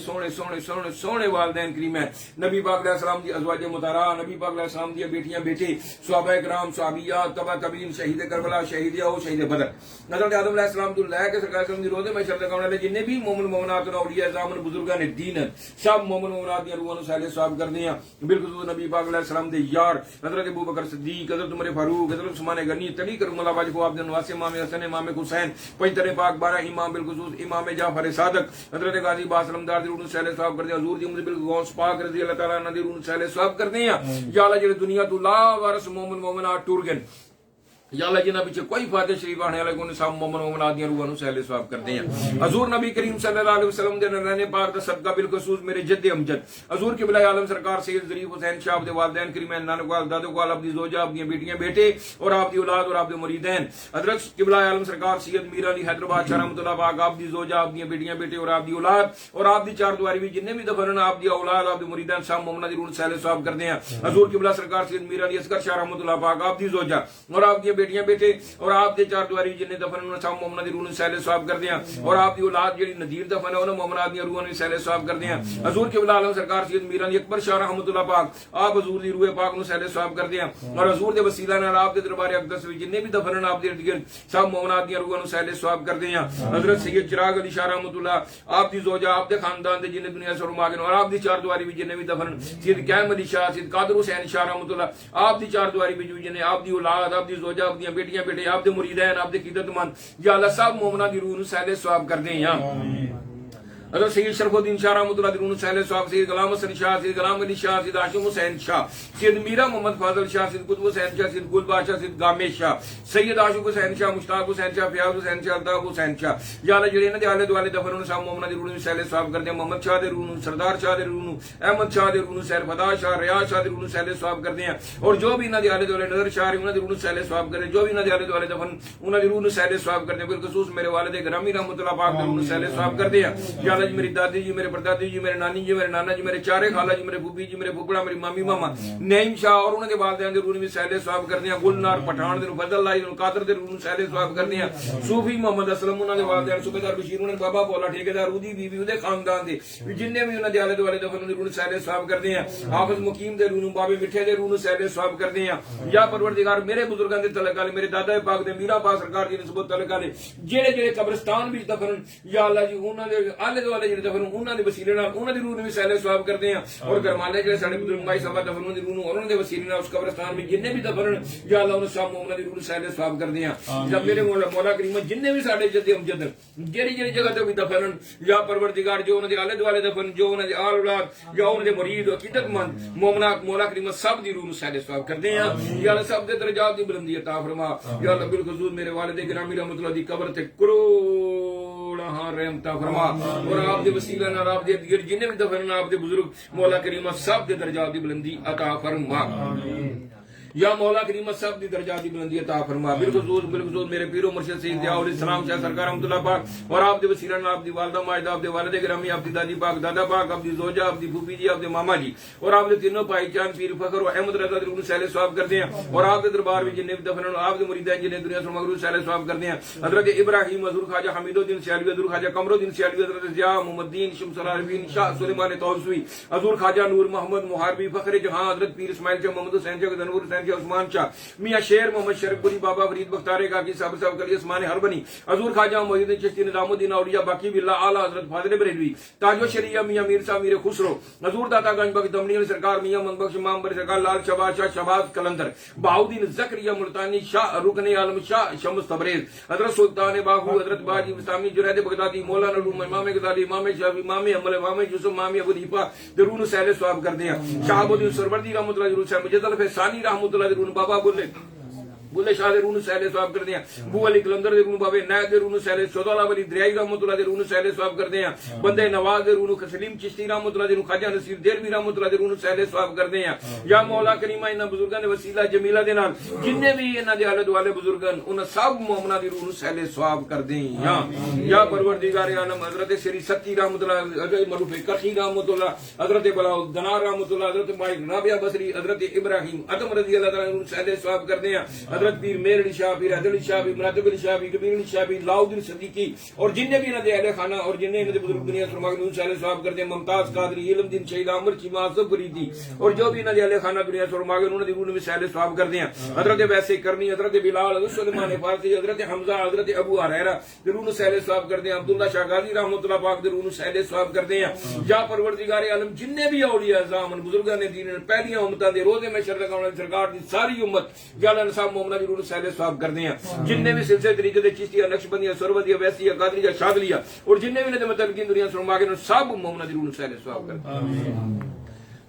سونے والدین کریم ہیں نبی پاک علیہ السلام دی ازواج مطہرہ نبی پاک علیہ السلام دی بیٹیاں بیٹے صحابہ کرام صحابیات تبع تابعین شہید کربلا شہید یہود شہید بدر حضرت آدم علیہ السلام تو لے کے سرکار وسلم دی روزے میں شرط کرنے والے جتنے بھی مومن مومنات اور اولیاء اعظام بزرگان دین سب مومن مومنات دی روحوں سہل ثواب کرتے ہیں بالخصوص نبی پاک علیہ السلام دے یار حضرت ابوبکر صدیق حضرت عمر فاروق حضرت عثمان غنی تلی کرم اللہ وجہ عبد النواس امام حسن امام حسین پنجتن پاک 12 امام بالخصوص امام جعفر صادق حضرت غازی باس علمدار دی روح سہل ثواب کرتے ہیں حضور دی امت بالغوث پاک رضی اللہ تعالی عنہ دی روح سہل ثواب کرتے ہیں یا اللہ جڑے دنیا تو لا وارث مومن مومنات ٹور گئے یا اللہ جنہ پیچھے کوئی فاتح شریف آنے والے کو سب مومن مومنات دی روحوں سہل ثواب کرتے ہیں حضور نبی کریم صلی اللہ علیہ وسلم دے ننھے پاک دا صدقہ بالخصوص میرے جد امجد حضور قبلہ عالم سرکار سید ظریف حسین شاہ دے والدین کریمین نانک وال دادو وال اپنی زوجہ اپنی بیٹیاں بیٹے اور آپ دی اولاد اور آپ دے مریدین حضرت قبلہ عالم سرکار سید میر علی حیدرآباد شاہ رحمۃ اللہ پاک آپ دی زوجہ اپنی بیٹیاں بیٹے اور آپ دی اولاد اور آپ دی چار دواری بھی جتنے بھی دفن آپ دی اولاد آپ دی مریدین سب مومنہ دی روح سہل ثواب کرتے ہیں حضور قبلہ سرکار سید میر علی اصغر شاہ رحمۃ اللہ پاک آپ دی زوجہ اور آپ دی بیٹیاں بیٹے اور آپ دے چار دواری جن دفن انہوں سب مومنہ دی روح سہل ثواب کر دیا اور آپ دی اولاد جڑی ندیر دفن ہے انہوں مومنات دی روح سہل ثواب کر دیا حضور قبلہ عالم سرکار سید میر علی اکبر شاہ رحمۃ اللہ پاک آپ حضور دی روح پاک نو سہل ثواب کر دیا اور حضور دے وسیلہ نال آپ دے دربار اقدس وچ جن بھی دفن آپ دے ارد سب مومنات دی روح نو سہل ثواب کر دیا حضرت سید چراغ علی شاہ رحمۃ اللہ آپ دی زوجہ آپ دے خاندان دے جن دنیا سے رما گئے اور آپ دی چار دواری بھی جن بھی دفن سید قائم علی شاہ سید قادر حسین شاہ رحمۃ اللہ آپ دی چار دواری بھی جن آپ دی اولاد آپ دی زوجہ آپ دی بیٹیاں بیٹے آپ دے مریدین آپ دے قیدت مند یا اللہ سب مومنہ دی روح سہل ثواب کر دیں یا حضرت سید شرف الدین شاہ رحمۃ اللہ دی روح سہل ثواب سید غلام حسن شاہ سید غلام علی شاہ سید ہاشم حسین شاہ سید میرا محمد فاضل شاہ سید قطب حسین شاہ سید گل بادشاہ سید گامش شاہ سید عاشق حسین شاہ مشتاق حسین شاہ فیاض حسین شاہ الطاف حسین شاہ یا اللہ جڑے انہاں دے آلے دوالے دفن انہاں سب مومنہ دی روح سہل ثواب کر دیں محمد شاہ دے روح سردار شاہ دے روح احمد شاہ دے روح سیر فدا شاہ ریاض شاہ دے روح سہل ثواب کر دیں اور جو بھی انہاں دے آلے دوالے نظر شاہ انہاں دی روح سہل ثواب کرے جو بھی انہاں دے آلے دوالے دفن انہاں دی روح سہل ثواب کر دیں بالخصوص میرے والد گرامی رحمۃ اللہ پاک دی روح سہل ثواب کر دیں یا لالا جی، میری دادی جی، میرے پردادی جی، میرے نانی جی، میرے نانا جی، میرے چارے خالہ جی، میرے پھوپھی جی، میرے پھپڑا، میری مامی ماما نعیم شاہ اور انہوں نے والدین دے روح بھی سہل ثواب کرتے ہیں، گلنار پٹھان دے فضل اللہ دے قادر دے روح سہل ثواب کرتے ہیں، صوفی محمد اسلم انہوں نے والدین صوبیدار بشیر انہوں نے بابا بولا ٹھیکیدار اودی بی بی اودے خاندان دے جننے بھی انہوں نے آلے دوالے دفن دے روح سہل ثواب کرتے ہیں، حافظ مقیم دے روح بابے مٹھے دے روح سہل ثواب کرتے ہیں، یا پروردگار میرے بزرگاں دے تعلق والے میرے دادا پاک دے میرا پاک سرکار دی نسبت تعلق والے جڑے جڑے قبرستان وچ دفن یا اللہ جی انہاں دے آلے دوالے جڑے دفن انہاں دے وسیلے نال انہاں دی روح بھی سہل ثواب کرتے ہیں، اور گرمانے جڑے ساڈے بزرگ مائی صاحب دفن انہاں دی روح اور انہاں دے وسیلے نال اس قبرستان میں جننے بھی دفن یا اللہ انہاں سب مومناں دی روح سہل ثواب کرتے ہیں، جب میرے مولا کریم جننے بھی ساڈے جد امجد جڑی جڑی جگہ تے بھی دفن یا پروردگار جو انہاں دے آلے دوالے دفن جو انہاں دے آل اولاد یا انہاں دے مرید عقیدت مند مومنا مولا کریم سب دی روح سہل ثواب کرتے ہیں، یا اللہ سب دے درجات دی بلندی عطا فرما، یا اللہ بالخصوص میرے والد گرامی رحمۃ اللہ دی قبر تے کروڑاں رحمتاں فرما، اور آپ دے وسیلہ نال آپ دے دیگر جننے بھی دفن آپ دے بزرگ مولا کریم سب دے درجات دی بلندی عطا فرما، یا مولا کریم سب دی درجات دی بلندی عطا فرما، بالخصوص میرے پیر و مرشد سید ضیاء الاسلام شاہ سرکار رحمۃ اللہ پاک اور آپ دے وسیلہ نال آپ دی والدہ ماجدہ آپ دے والد گرامی آپ دی دادی پاک دادا پاک آپ دی زوجہ آپ دی پھوپھی جی آپ دے ماما جی اور آپ دے تینوں بھائی چاند پیر فخر و احمد رضا دی روح سہل ثواب کرتے ہیں، اور آپ دے دربار میں جننے بھی دفن آپ دے مریدین جنہیں دنیا سے مغرور سہل ثواب کرتے ہیں، حضرت ابراہیم حضور خواجہ حمید الدین سیالوی حضور خواجہ قمر الدین سیالوی حضرت ضیاء محمد الدین شمس العارفین شاہ سلیمان توسوی حضور خواجہ نور محمد محاربی فخر جہاں حضرت پیر اسماعیل شاہ محمد حسین شاہ انور حسین شاہ عثمان شاہ میاں شیر محمد شرف پوری بابا فرید بختار کاکی صاحب صاحب کلی عثمان ہر بنی حضور خواجہ محی الدین چشتی نظام الدین اولیاء باقی باللہ اعلیٰ حضرت فاضل بریلوی تاج و شریعہ میاں میر صاحب میر خسرو حضور داتا گنج بخش دمنی علی سرکار میاں من بخش امام بر سرکار لال شہباز شاہ شہباز کلندر بہاؤدین زکریا ملتانی شاہ رکن عالم شاہ شمس تبریز حضرت سلطان باہو حضرت باجی اسلامی جنید بغدادی مولانا علوم امام غزالی امام شافعی امام احمد امام یوسف امام ابو حنیفہ درون سہل ثواب کرتے ہیں، شہاب الدین سروردی رحمۃ اللہ درون صاحب مجد الف ثانی رحمۃ اللہ درون بابا بلے شاہ دے روح سہل ثواب کرتے ہیں، بو علی کلندر دے روح بابے نائب دے روح سہل سودالہ ولی دریائی رحمۃ اللہ دے روح سہل ثواب کرتے ہیں، بندے نواز دے روح سلیم چشتی رحمۃ اللہ دے روح خواجہ نصیر دہلوی رحمۃ اللہ دے روح سہل ثواب کرتے ہیں، یا مولا کریمہ انہاں بزرگاں دے وسیلہ جمیلہ دے نال جننے بھی انہاں دے آلے دوالے بزرگاں انہاں سب مومناں دی روح سہل ثواب کرتے ہیں، یا پروردگار عالم حضرت سری ستی رحمۃ اللہ حضرت معروف کشی رحمۃ اللہ حضرت بلاؤ دنار رحمۃ اللہ حضرت مائک رابعہ بصری حضرت ابراہیم ادم رضی اللہ تعالیٰ روح سہل ثواب کرتے ہیں، حضرت پیر میر شاہ پیر حیدر علی شاہ بھی مراتب علی شاہ بھی کبیر علی شاہ بھی لاؤدین صدیقی اور جننے بھی انہاں دے اہل خانہ اور جننے انہاں دے بزرگ دنیا سے مغنون سہل ثواب کرتے ہیں، ممتاز قادری علم دین شہید عامر چیمہ آصف فریدی اور جو بھی انہاں دے اہل خانہ دنیا سے مغنون انہاں دی روح میں سہل ثواب کرتے ہیں، حضرت ویسے کرنی حضرت بلال حضرت سلیمان فارسی حضرت حمزہ حضرت ابو ہریرہ دی روح سہل ثواب کرتے ہیں، عبداللہ شاہ غازی رحمۃ اللہ پاک دی روح سہل ثواب کرتے ہیں، یا پروردگار عالم جننے بھی اولیاء اعظام بزرگاں نے دین پہلیاں امتاں دے روزے میں شرک کرنے سرکار دی ساری امت یا اللہ صاحب مومناں دی روح سہل ثواب کرتے ہیں، جننے بھی سلسلے طریقے دے چشتیہ نقشبندیہ سروردیہ ویسیہ قادریہ شاذلیہ اور جننے بھی نے مطلب کی دنیا سے ماگے سب مومناں دی روح سہل ثواب کرتے ہیں،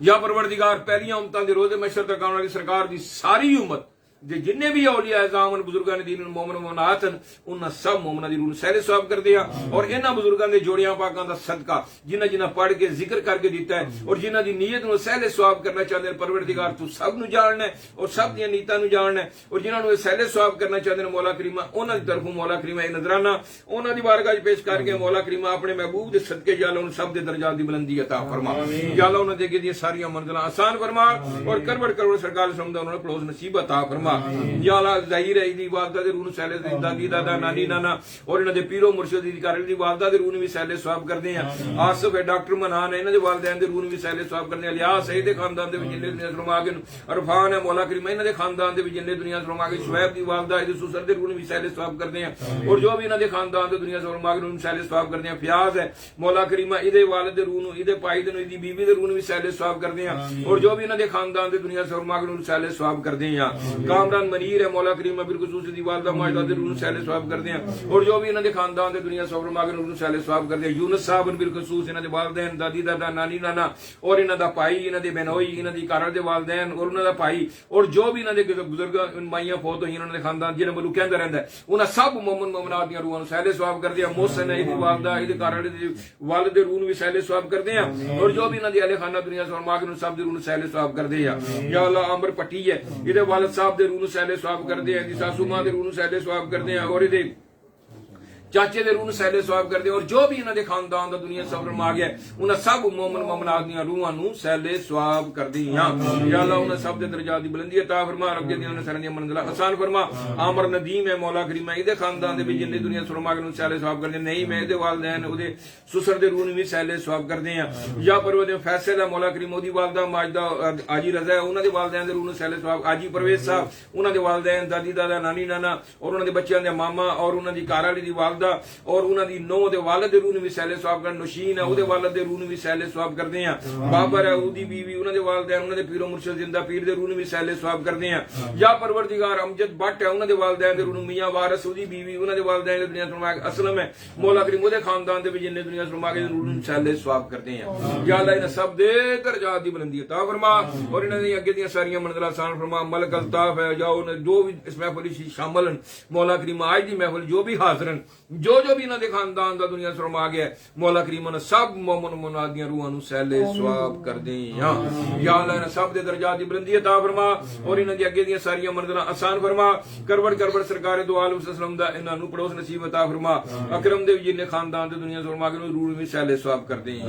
یا پروردگار پہلیاں امتاں دے روزے محشر تک آنے والی سرکار دی ساری امت جننے بھی اولیاء اعظام بزرگاں نے دین مومن مومنات انہاں سب مومناں دی روح سہل ثواب کرتے ہیں، اور انہاں بزرگاں دے جوڑیاں پاکاں دا صدقہ جنہاں جنہاں پڑھ کے ذکر کر کے دیتا ہے اور جنہاں دی نیت نو سہل ثواب کرنا چاہتے ہیں، پروردگار تو سب نو جاننا ہے اور سب دی نیتاں نو جاننا ہے، اور جنہاں نو سہل ثواب کرنا چاہتے ہیں مولا کریمہ انہاں دی طرفوں مولا کریمہ نذرانہ انہاں دی بارگاہ وچ پیش کر کے مولا کریمہ اپنے محبوب دے صدقے یا اللہ ان سب دے درجات دی بلندی عطا فرما، یا اللہ انہاں دے کے دی ساری منزلاں آسان فرما اور کروڑ کروڑ سرکار سمدا انہاں نوں پلوز نصیب عطا فرما، یا اللہ ظاہر ہے دی والدہ دے روح سہل دادی دادا نانی نانا اور انہاں دے پیرو مرشد دی کار دی والدہ دے روح بھی سہل ثواب کرتے ہیں، آصف ہے ڈاکٹر منان ہے انہاں دے والدین دے روح بھی سہل ثواب کرنے الیاس ہے دے خاندان دے وچ جننے دنیا سے ماگن عرفان ہے مولا کریم انہاں دے خاندان دے وچ جننے دنیا سے ماگن شعیب دی والدہ ہے سسر دے روح بھی سہل ثواب کرتے ہیں، اور جو بھی انہاں دے خاندان دے دنیا سے ماگن ان سہل ثواب کرتے ہیں، فیاض ہے مولا کریم ادے والد دے روح ادے پائی دے دی بیوی دے روح بھی سہل ثواب کرتے ہیں، اور جو بھی انہاں دے خاندان دے دنیا سے ماگن ان سہل ثواب کرتے ہیں، کامران منیر ہے مولا کریم بالخصوص دی والدہ ماجدہ دے روح سہل ثواب کرتے ہیں، اور جو بھی انہاں دے خاندان دے دنیا سے ماگن ان سہل ثواب کرتے ہیں، یونس صاحب بالخصوص انہاں دے والدین دادی دادا نانی نانا اور انہاں دا بھائی انہاں دے بہنوئی انہاں دی کارا دے والدین اور انہاں دا بھائی اور جو بھی انہاں دے بزرگ مائیاں فوت ہوئی انہاں دے خاندان جنہاں ملک کہندا رہندا ہے انہاں سب مومن مومنات دی روحاں سہل ثواب کرتے ہیں، محسن ہے دی والدہ دی کارا دے والد دے روح بھی سہل ثواب کرتے ہیں، اور جو بھی انہاں دی اہل خانہ دنیا سے ماگن سب دے روح سہل ثواب کرتے ہیں، یا اللہ عمر پٹی ہے ادے والد صاحب دے روح سہل ثواب کرتے ہیں، دی ساسو ماں دے روح سہل ثواب کرتے ہیں، اور ادے ਚਾਚੇ ਦੇ ਰੂਹ ਨੂੰ ਸੈਲੇ ਸਵਾਬ ਕਰਦੇ ਔਰ ਜੋ ਵੀ ਇਹਨਾਂ ਦੇ ਖਾਨਦਾਨ ਦਾ ਦੁਨੀਆ ਸਬਰ ਮਾ ਗਿਆ ਉਹਨਾਂ ਸਭ ਮੂਮਨ ਮੁਮਨਾਤ ਦੀਆਂ ਰੂਹਾਂ ਨੂੰ ਸੈਲੇ ਸਵਾਬ ਕਰਦੀ ਹਾਂ یا اللہ انہیں سب دے درجات دی بلندی عطا فرما رب دے انہیں سرن دی منزلہ آسان فرما عامر ندیم ہے مولا کریم ہے دے خاندان دے بھی جن دنیا سرما کے سیلے ثواب کر دے نہیں میں دے والدین او دے سسر دے روح بھی سیلے ثواب کر دے ہیں یا پروردگار فیصل ہے مولا کریم دی والدہ ماجدہ آجی رضا ہے انہاں دے والدین دے روح سیلے ثواب آجی پرویز صاحب انہاں دے والدین دادی دادا نانی نانا اور انہاں دے بچیاں دے ماما اور انہاں دی گھر والی دی والدہ اور انہاں دی نو دے والد دے روح بھی سیلے ثواب کر نوشین ہے او دے والد دے روح بھی سیلے ثواب کر دے ہیں بابر ہے او دی بیوی انہاں دے والدین انہاں دے پیر و مرشد زندہ پیر دے روح بھی سیلے ثواب کر دے ہیں یا پروردگار امجد بٹ ہے انہاں دے والدین دے روح میاں وارث او دی بیوی انہاں دے والدین دے دنیا فرما اسلم ہے مولا کریم دے خاندان دے بھی جن دنیا فرما کے روح سیلے ثواب کر دے ہیں یا اللہ انہاں سب دے درجات دی بلندی عطا فرما اور انہاں دی اگے دی ساری منزلیں آسان فرما ملک الطاف ہے یا جو بھی اس محفل شامل ہیں مولا کریم آج دی محفل جو بھی حاضر ہیں جو بھی انہاں دے خاندان دا دنیا فرما گیا مولا کریم انہاں سب مومن مومنات دی روحاں نو سیلے ثواب کر دے یا اللہ انہاں سب دے درجات دی بلندی عطا فرما اور انہاں دی اگے دی ساری منزلیں آسان فرما کربڑ سرکار دو عالم وسلم دا انہاں نو پڑوس نصیب عطا فرما اکرم دے جن خاندان دے دنیا فرما کے روح میں سیلے ثواب کر دے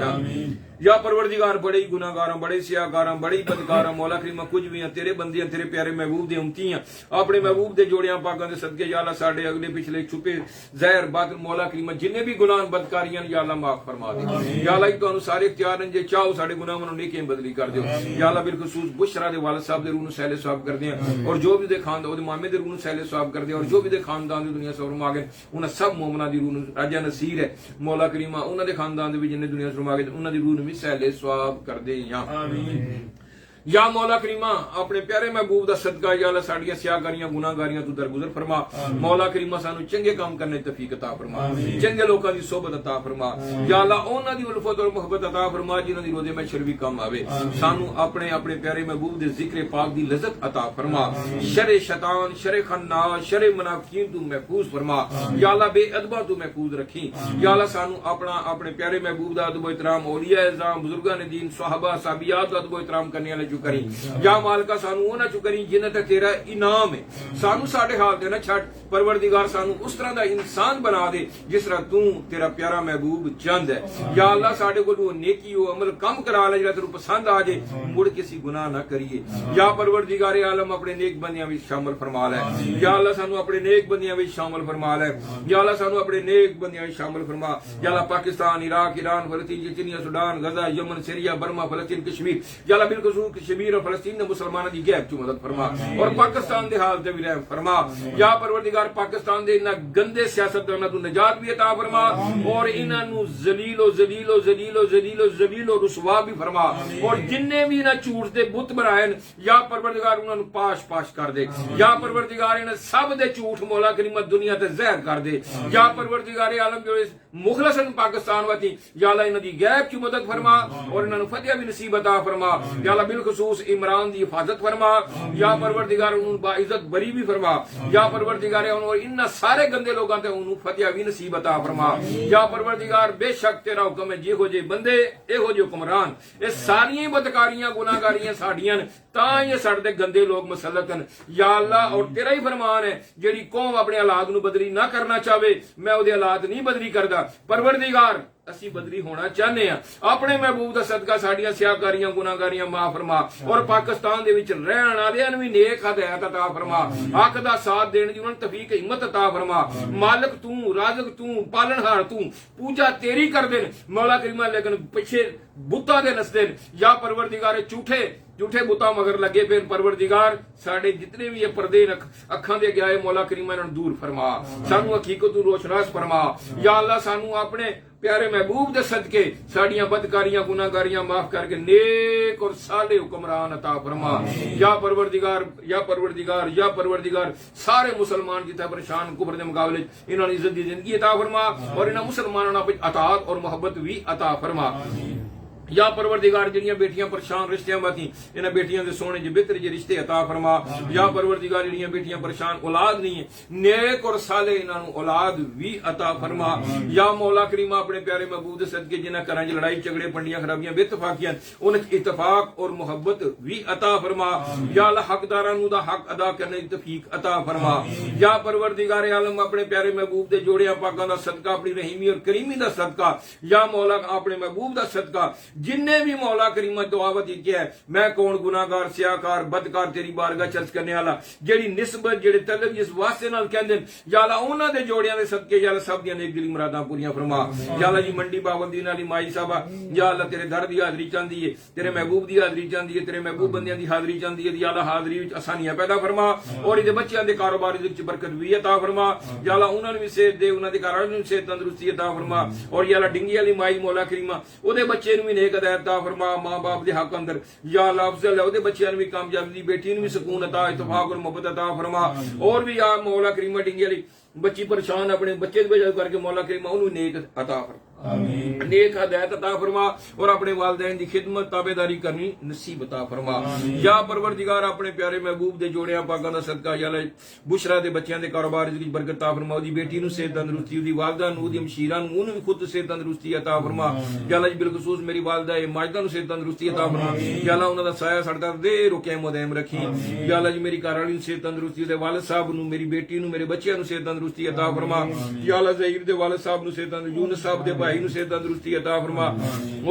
یا پروردگار بڑے ہی گناہگاراں بڑے سیاہکاراں بڑے ہی بدکاراں مولا کریم کچھ بھی ہیں تیرے بندے ہیں تیرے پیارے محبوب دے امتی ہیں اپنے محبوب دے جوڑیاں پاکاں دے صدقے یا اللہ ساڈے اگلے پچھلے چھپے ظاہر باطن مولا کریم جننے بھی گناہ بدکاریاں یا اللہ معاف فرما دے یا اللہ تانوں سارے اختیار ہیں جے چاہو ساڈے گناہاں نوں نیکیاں بدلی کر دیو یا اللہ بالخصوص بشرا دے والد صاحب دے روح نوں سیلے ثواب کر دے اور جو بھی دے خاندان او دے مامے دے روح نوں سیلے ثواب کر دے اور جو بھی دے خاندان دی دنیا سور ماگے انہاں سب مومناں دی روح نوں راجا نصیر ہے مولا کریم انہاں دے خاندان دے بھی جن دنیا سور ماگے انہاں دی روح نوں بھی سیلے ثواب کر دے آمین یا مولا کریمہ اپنے پیارے محبوب دا صدقہ یا اللہ ساڈیاں سیاہکاریاں گناہگاریاں تو درگزر فرما مولا کریمہ سانو چنگے کام کرنے توفیق عطا فرما چنگے لوکاں دی صحبت عطا فرما یا اللہ انہاں دی الفت اور محبت عطا فرما جنہاں دی روزے میں شر بھی کم آوے سانو اپنے پیارے محبوب دے ذکر پاک دی لذت عطا فرما شر شیطان شر خناس شر منافقین تو محفوظ فرما یا اللہ بے ادبا تو محفوظ رکھی یا اللہ سانو اپنے پیارے محبوب دا ادب و احترام اولیاء اعظام بزرگان دین صحابہ صحابیات دا ادب و احترام کرنے والے چکری یا مالکا سانو اونا چکری جنہ تے تیرا انعام ہے سانو ساڈے حال تے نہ چھٹ پروردگار سانو اس طرح دا انسان بنا دے جس طرح تو تیرا پیارا محبوب چند ہے یا اللہ ساڈے کو نیکی و عمل کم کرا لے جڑا تینوں پسند آ جے مڑ کسی گناہ نہ کریے یا پروردگار عالم اپنے نیک بندیاں وچ شامل فرما لے یا اللہ سانو اپنے نیک بندیاں وچ شامل فرما لے یا اللہ سانو اپنے نیک بندیاں وچ شامل فرما یا اللہ پاکستان عراق ایران فلسطین چچنیا سوڈان غزہ یمن سیریا برما فلسطین کشمیر یا اللہ بالخصوص کشمیر اور فلسطین نے مسلمانوں دی غیب چ مدد فرما اور پاکستان دے حال تے بھی رحم فرما یا پروردگار پاکستان دے انہاں گندے سیاستداناں تو نجات بھی عطا فرما اور انہاں نو ذلیل و رسوا بھی فرما اور جننے بھی انہاں جھوٹ دے بت بنائے یا پروردگار انہاں نو پاش کر دے یا پروردگار انہاں سب دے جھوٹ مولا کریم دنیا تے زہر کر دے یا پروردگار عالم جو مخلصن پاکستان وتی یا اللہ انہاں دی غیب کی مدد فرما اور انہاں نو فتح بھی نصیب عطا فرما یا اللہ بالخصوص عمران دی حفاظت فرما یا پروردگار انہوں با عزت بری بھی فرما یا پروردگار انہاں سارے گندے لوگاں تے انہوں فتح بھی نصیب عطا فرما یا پروردگار بے شک تیرا حکم ہے جے ہو جے بندے اے ہو جے حکمران اے ساری بدکاریاں گناہگاریاں ساڈیاں تاں یہ ساڈے گندے لوگ مسلط ہیں یا اللہ اور تیرا ہی فرمان ہے جیڑی قوم اپنے حالات نو بدلی نہ کرنا چاہے میں او دے حالات نہیں بدلی کردا پروردگار اسی بدلی ہونا چاہنے ہیں اپنے محبوب دا صدقہ ساڈیاں سیاہکاریاں گناہگاریاں معاف فرما اور پاکستان دے وچ رہن والےاں نوں وی نیک ہدایت عطا فرما حق دا ساتھ دین دی انہاں نوں توفیق ہمت عطا فرما مالک تو رازق تو پالنہار تو پوجا تیری کر دین مولا کریم لیکن پیچھے بتاں دے نسدے یا پروردگار جھوٹے بتاں مگر لگے پے پروردگار ساڈے جتنے بھی یہ پردے اکھاں دے گئے مولا کریم انہاں نوں دور فرما سانو حقیقت تو روشناس فرما یا اللہ سانو اپنے پیارے محبوب دے صدقے ساڈیاں بدکاریاں گناہگاریاں معاف کر کے نیک اور صالح حکمران عطا فرما یا پروردگار سارے مسلمان جتھے پریشان کفر دے مقابلے انہاں نے عزت دی زندگی عطا فرما اور انہاں مسلماناں نال اطاعت اور محبت بھی عطا فرما یا پروردگار جڑیاں بیٹیاں پریشان رشتیاں باتی انہاں بیٹیاں دے سونے جے بہتر جے رشتے عطا فرما یا پروردگار جڑیاں بیٹیاں پریشان اولاد نہیں ہے نیک اور صالح انہاں نوں اولاد بھی عطا فرما یا مولا کریم اپنے پیارے محبوب دے صدقے جنہاں گھراں وچ لڑائی جھگڑے پنڈیاں خرابیاں بے اتفاقیاں انہاں وچ اتفاق اور محبت بھی عطا فرما یا اللہ حقداراں نوں دا حق ادا کرنے دی توفیق عطا فرما یا پروردگار عالم اپنے پیارے محبوب دے جوڑیاں پاکاں دا صدقہ اپنی رحیمی اور کریمی دا صدقہ یا مولا اپنے محبوب دا صدقہ جن نے بھی مولا کریم دعوت کیا ہے میں کون گناہگار سیاہکار بدکار تیری بارگاہ چرچ کرنے والا جیڑی نسبت جیڑے طلب جس واسطے نال کہندے یا اللہ انہاں دے جوڑیاں دے صدقے یا اللہ سب دیاں نیک دلی مراداں پوریاں فرما یا اللہ جی منڈی پابندی والی مائی صاحبہ یا اللہ تیرے در دی حاضری چاہندی ہے تیرے محبوب دی حاضری چاہندی ہے تیرے محبوب بندیاں دی حاضری چاہندی ہے یا اللہ حاضری وچ آسانیاں پیدا فرما اور دے بچیاں دے کاروبار وچ برکت بھی عطا فرما یا اللہ انہاں نوں بھی صحت دے انہاں دے گھر والوں نوں صحت تندرستی عطا فرما اور یا اللہ ڈنگی والی مائی مولا کریمہ او دے بچے نوں بھی نیک ہدایت عطا فرما ماں باپ دے حق اندر یا اللہ افضل ہے او دے بچیاں نوں بھی کامیابی دی بیٹی نوں بھی سکون عطا اتفاق اور محبت عطا فرما اور بھی یا مولا کریمہ ڈنگی والی بچی پریشان اپنے بچے دی وجہ کر کے مولا کریمہ انہوں نیک عطا فرما نیک ہدایت عطا فرما اور اپنے والدین دی خدمت تابعداری کرنی نصیب عطا فرما یا پروردگار اپنے پیارے محبوب دے جوڑیاں پاکاں دا صدقہ یا اللہ بشرا دے بچیاں دے کاروبار وچ برکت عطا فرما دی بیٹی نوں صحت تندرستی دی والدہ نوں دی ہمشیرہ نوں انہوں بھی خود صحت تندرستی عطا فرما یا اللہ بالخصوص میری والدہ ماجدہ نوں صحت تندرستی عطا فرما یا اللہ انہاں دا سایہ سڑدا دیر و قائم و دائم رکھی یا اللہ جی میری گھر والی نوں صحت تندرستی دے والد صاحب نوں میری بیٹی نوں میرے بچیاں نوں صحت تندرستی عطا فرما یا اللہ ظہیر دے والد صاحب نوں صحت تندرستی یونس صاحب دے بھائی نوں صحت تندرستی عطا فرما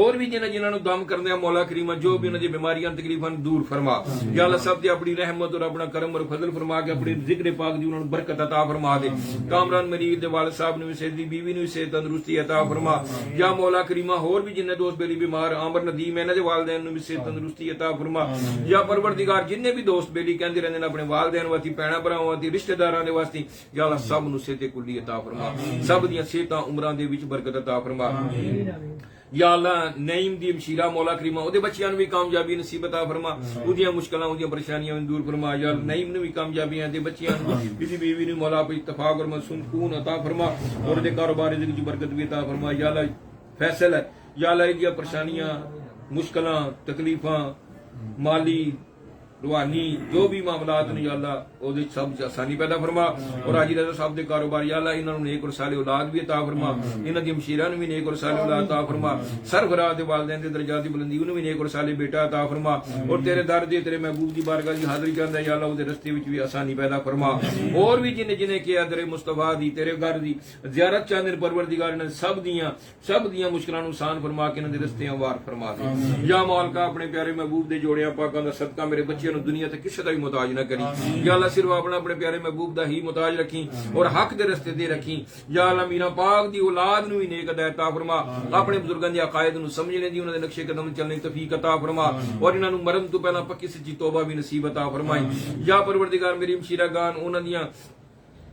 اور بھی جنہاں نوں دم کرنے مولا کریمہ جو بھی انہاں دی بیماریاں تکلیفاں دور فرما یا اللہ سب تے اپنی رحمت اور اپنا کرم اور فضل فرما کے اپنے ذکر پاک دی انہاں نوں برکت عطا فرما دے کامران منیر دے والد صاحب نوں صحت دی بیوی نوں صحت تندرستی عطا فرما یا مولا کریمہ اور بھی جنہاں دوست بیلی بیمار عامر ندیم انہاں دے والدین نوں بھی صحت تندرستی عطا فرما یا پروردگار جننے بھی دوست بیلی کہندے رہندے اپنے والدین واسطے پینا بھراواں واسطے رشتہ داراں دے واسطے یا اللہ سب نوں صحت کلی عطا فرما سب دیاں صحتاں عمراں دے وچ برکت عطا فرما یا اللہ نعیم دی ہمشیرہ مولا کریمہ او دے بچیاں نوں بھی کامیابی نصیب عطا فرما او دیاں مشکلاں او دیاں پریشانیاں دور فرما یا اللہ نعیم نوں بھی کامیابیاں دے بچیاں نوں کسی بیوی نوں مولا پہ اتفاق اور سکون عطا فرما اور دے کاروبار وچ برکت بھی عطا فرما یا اللہ فیصل ہے یا اللہ دیاں پریشانیاں مشکلاں تکلیفاں مالی روحانی جو بھی معاملات نے یا اللہ او دے سب آسانی پیدا فرما اور حاجی رضا صاحب دے کاروبار یا اللہ انہاں نوں نیک اور صالح اولاد بھی عطا فرما انہاں دی ہمشیرہ نوں بھی نیک اور صالح اولاد عطا فرما سرفراز دے والدین دے درجات دی بلندی انہوں بھی نیک اور صالح بیٹا عطا فرما اور تیرے در دے تیرے محبوب دی بارگاہ دی حاضری چاہندا یا اللہ او دے رستے وچ بھی آسانی پیدا فرما اور بھی جنے کیا در مصطفیٰ دی تیرے گھر دی زیارت چاہندے پروردگار نے سب دیاں مشکلاں نوں آسان فرما کے انہاں دے رستے ہموار فرما دے یا مولا کا اپنے پیارے محبوب دے جوڑیاں پاکاں دا صدقہ میرے بچے دنیا تے کسی دا بھی محتاج نہ کری یا اللہ صرف اپنے پیارے محبوب دا ہی محتاج رکھی اور حق دے رستے دے رکھی یا اللہ میرا پاک دی اولاد نو بھی نیک ہدایت عطا فرما اپنے بزرگاں دی عقائد نو سمجھنے دی انہاں دے نقشے قدم چلنے دی توفیق عطا فرما اور انہاں نو مرن تو پہلا پکی سچی توبہ بھی نصیب عطا فرمائی یا پروردگار میری ہمشیرہ گان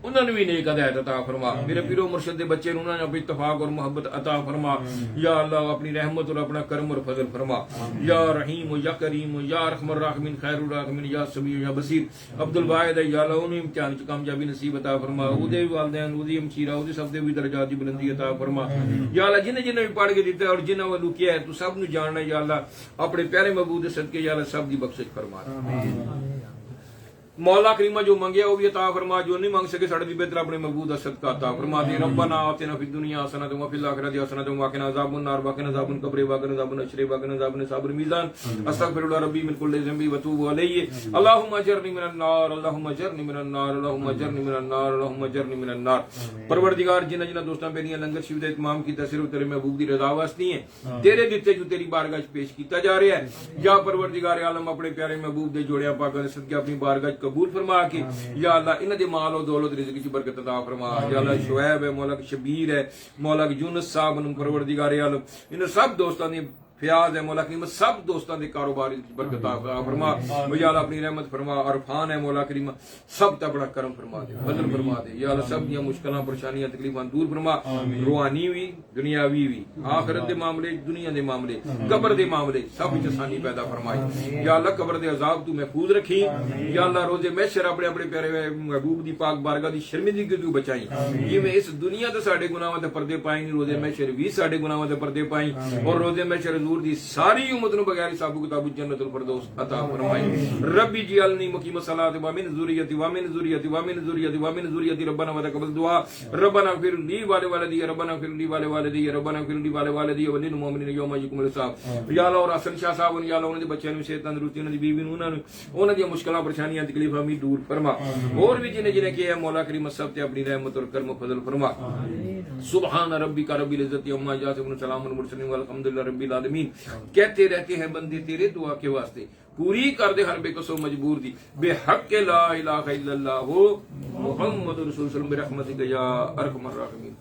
انہوں نے بھی نیک ہدایت عطا فرما میرے پیرو مرشد دے بچے انہوں نے اپنی اتفاق اور محبت عطا فرما یا اللہ اپنی رحمت اور اپنا کرم اور فضل فرما یا رحیم یا کریم یا رحم الرحمین خیر الرحمین یا سمیع یا بصیر عبد الواحد یا اللہ انہیں امتحان چ کامیابی نصیب عطا فرما او دے والدین او دی ہمشیرہ او دے سب دے بھی درجات دی بلندی عطا فرما یا اللہ جنہیں بھی پڑھ کے دیتا ہے اور جنہیں وہ کیا ہے تو سب نو جاننا یا اللہ اپنے پیارے محبوب دے صدقے یا اللہ سب دی بخشش فرما مولا کریمہ جو منگیا وہ بھی عطا فرما جو نہیں مانگ سکے ساڑھے بھی بہتر اپنے محبوب صدقہ عطا فرما دے ربنا آتنا فی الدنیا حسنۃ وفی الآخرۃ حسنۃ وقنا عذاب النار وقنا عذاب القبر وقنا عذاب الحشر وقنا عذاب اصحاب الميزان استغفر الله ربي من كل ذنب واتوب اليه اللهم اجرني من النار اللهم اجرني من النار اللهم اجرني من النار اللهم اجرني من النار پروردگار جنہ دوستاں میریاں لنگر شریف دا اہتمام کیتا صرف تیرے محبوب دی رضا واسطے ہیں تیرے دتے جو تیری بارگاہ وچ پیش کیتا جا رہا ہے یا پروردگار عالم اپنے پیارے محبوب دے جوڑیاں پاکاں دے صدقے اپنی بارگاہ قبول فرما کے یا اللہ انہاں دے مال و دولت رزق کی برکت عطا فرما یا اللہ شعیب ہے مولا شبیر ہے مولا یونس صاحب نوں پروردگار عالم انہاں سب دوستاں دی فیاض ہے مولا کریم سب دوستاں دے کاروبار برکت عطا فرما یا اللہ اپنی رحمت فرما عرفان ہے مولا کریم سب تے بڑا کرم فرما دے فضل فرما دے یا اللہ سب دی مشکلاں پریشانیاں تکلیفاں دور فرما روحانی بھی دنیاوی بھی آخرت دے معاملے دنیا دے معاملے قبر دے معاملے سب وچ آسانی پیدا فرمائی یا اللہ قبر دے عذاب تو محفوظ رکھی یا اللہ روز محشر اپنے اپنے پیارے محبوب دی پاک بارگاہ دی شرمندگی تو بچائی جویں اس دنیا تے ساڈے گناہاں تے پردے پائیں روز محشر بھی ساڈے گناہاں تے پردے پائیں اور روز محشر حضور دی ساری امت نو بغیر حساب و کتاب جنت الفردوس عطا فرمائے ربی جعلنی مقیم الصلاۃ و من ذریتی و من ذریتی و من ذریتی و من ذریتی ربنا وتقبل دعاء ربنا اغفر لي ولوالدي ربنا اغفر لي ولوالدي ربنا اغفر لي ولوالدي وللمؤمنین یوم یقوم الحساب یا اللہ اور حسن شاہ صاحب یا اللہ انہاں دے بچیاں نو صحت تندرستی انہاں دی بیوی نو انہاں دی مشکلاں پریشانیاں تکلیفاں بھی دور فرما اور بھی جنہیں جنہیں کیا ہے مولا کریم سب تے اپنی رحمت اور کرم و فضل فرما سبحان ربک رب العزت عما یصفون سلام المرسلین والحمد للہ رب العالمین کہتے رہتے ہیں بندے تیرے دعا کے واسطے پوری کر دے ہر بے کسو مجبور دی بے حق لا الہ الا اللہ محمد رسول اللہ برحمتک یا ارحم الراحمین.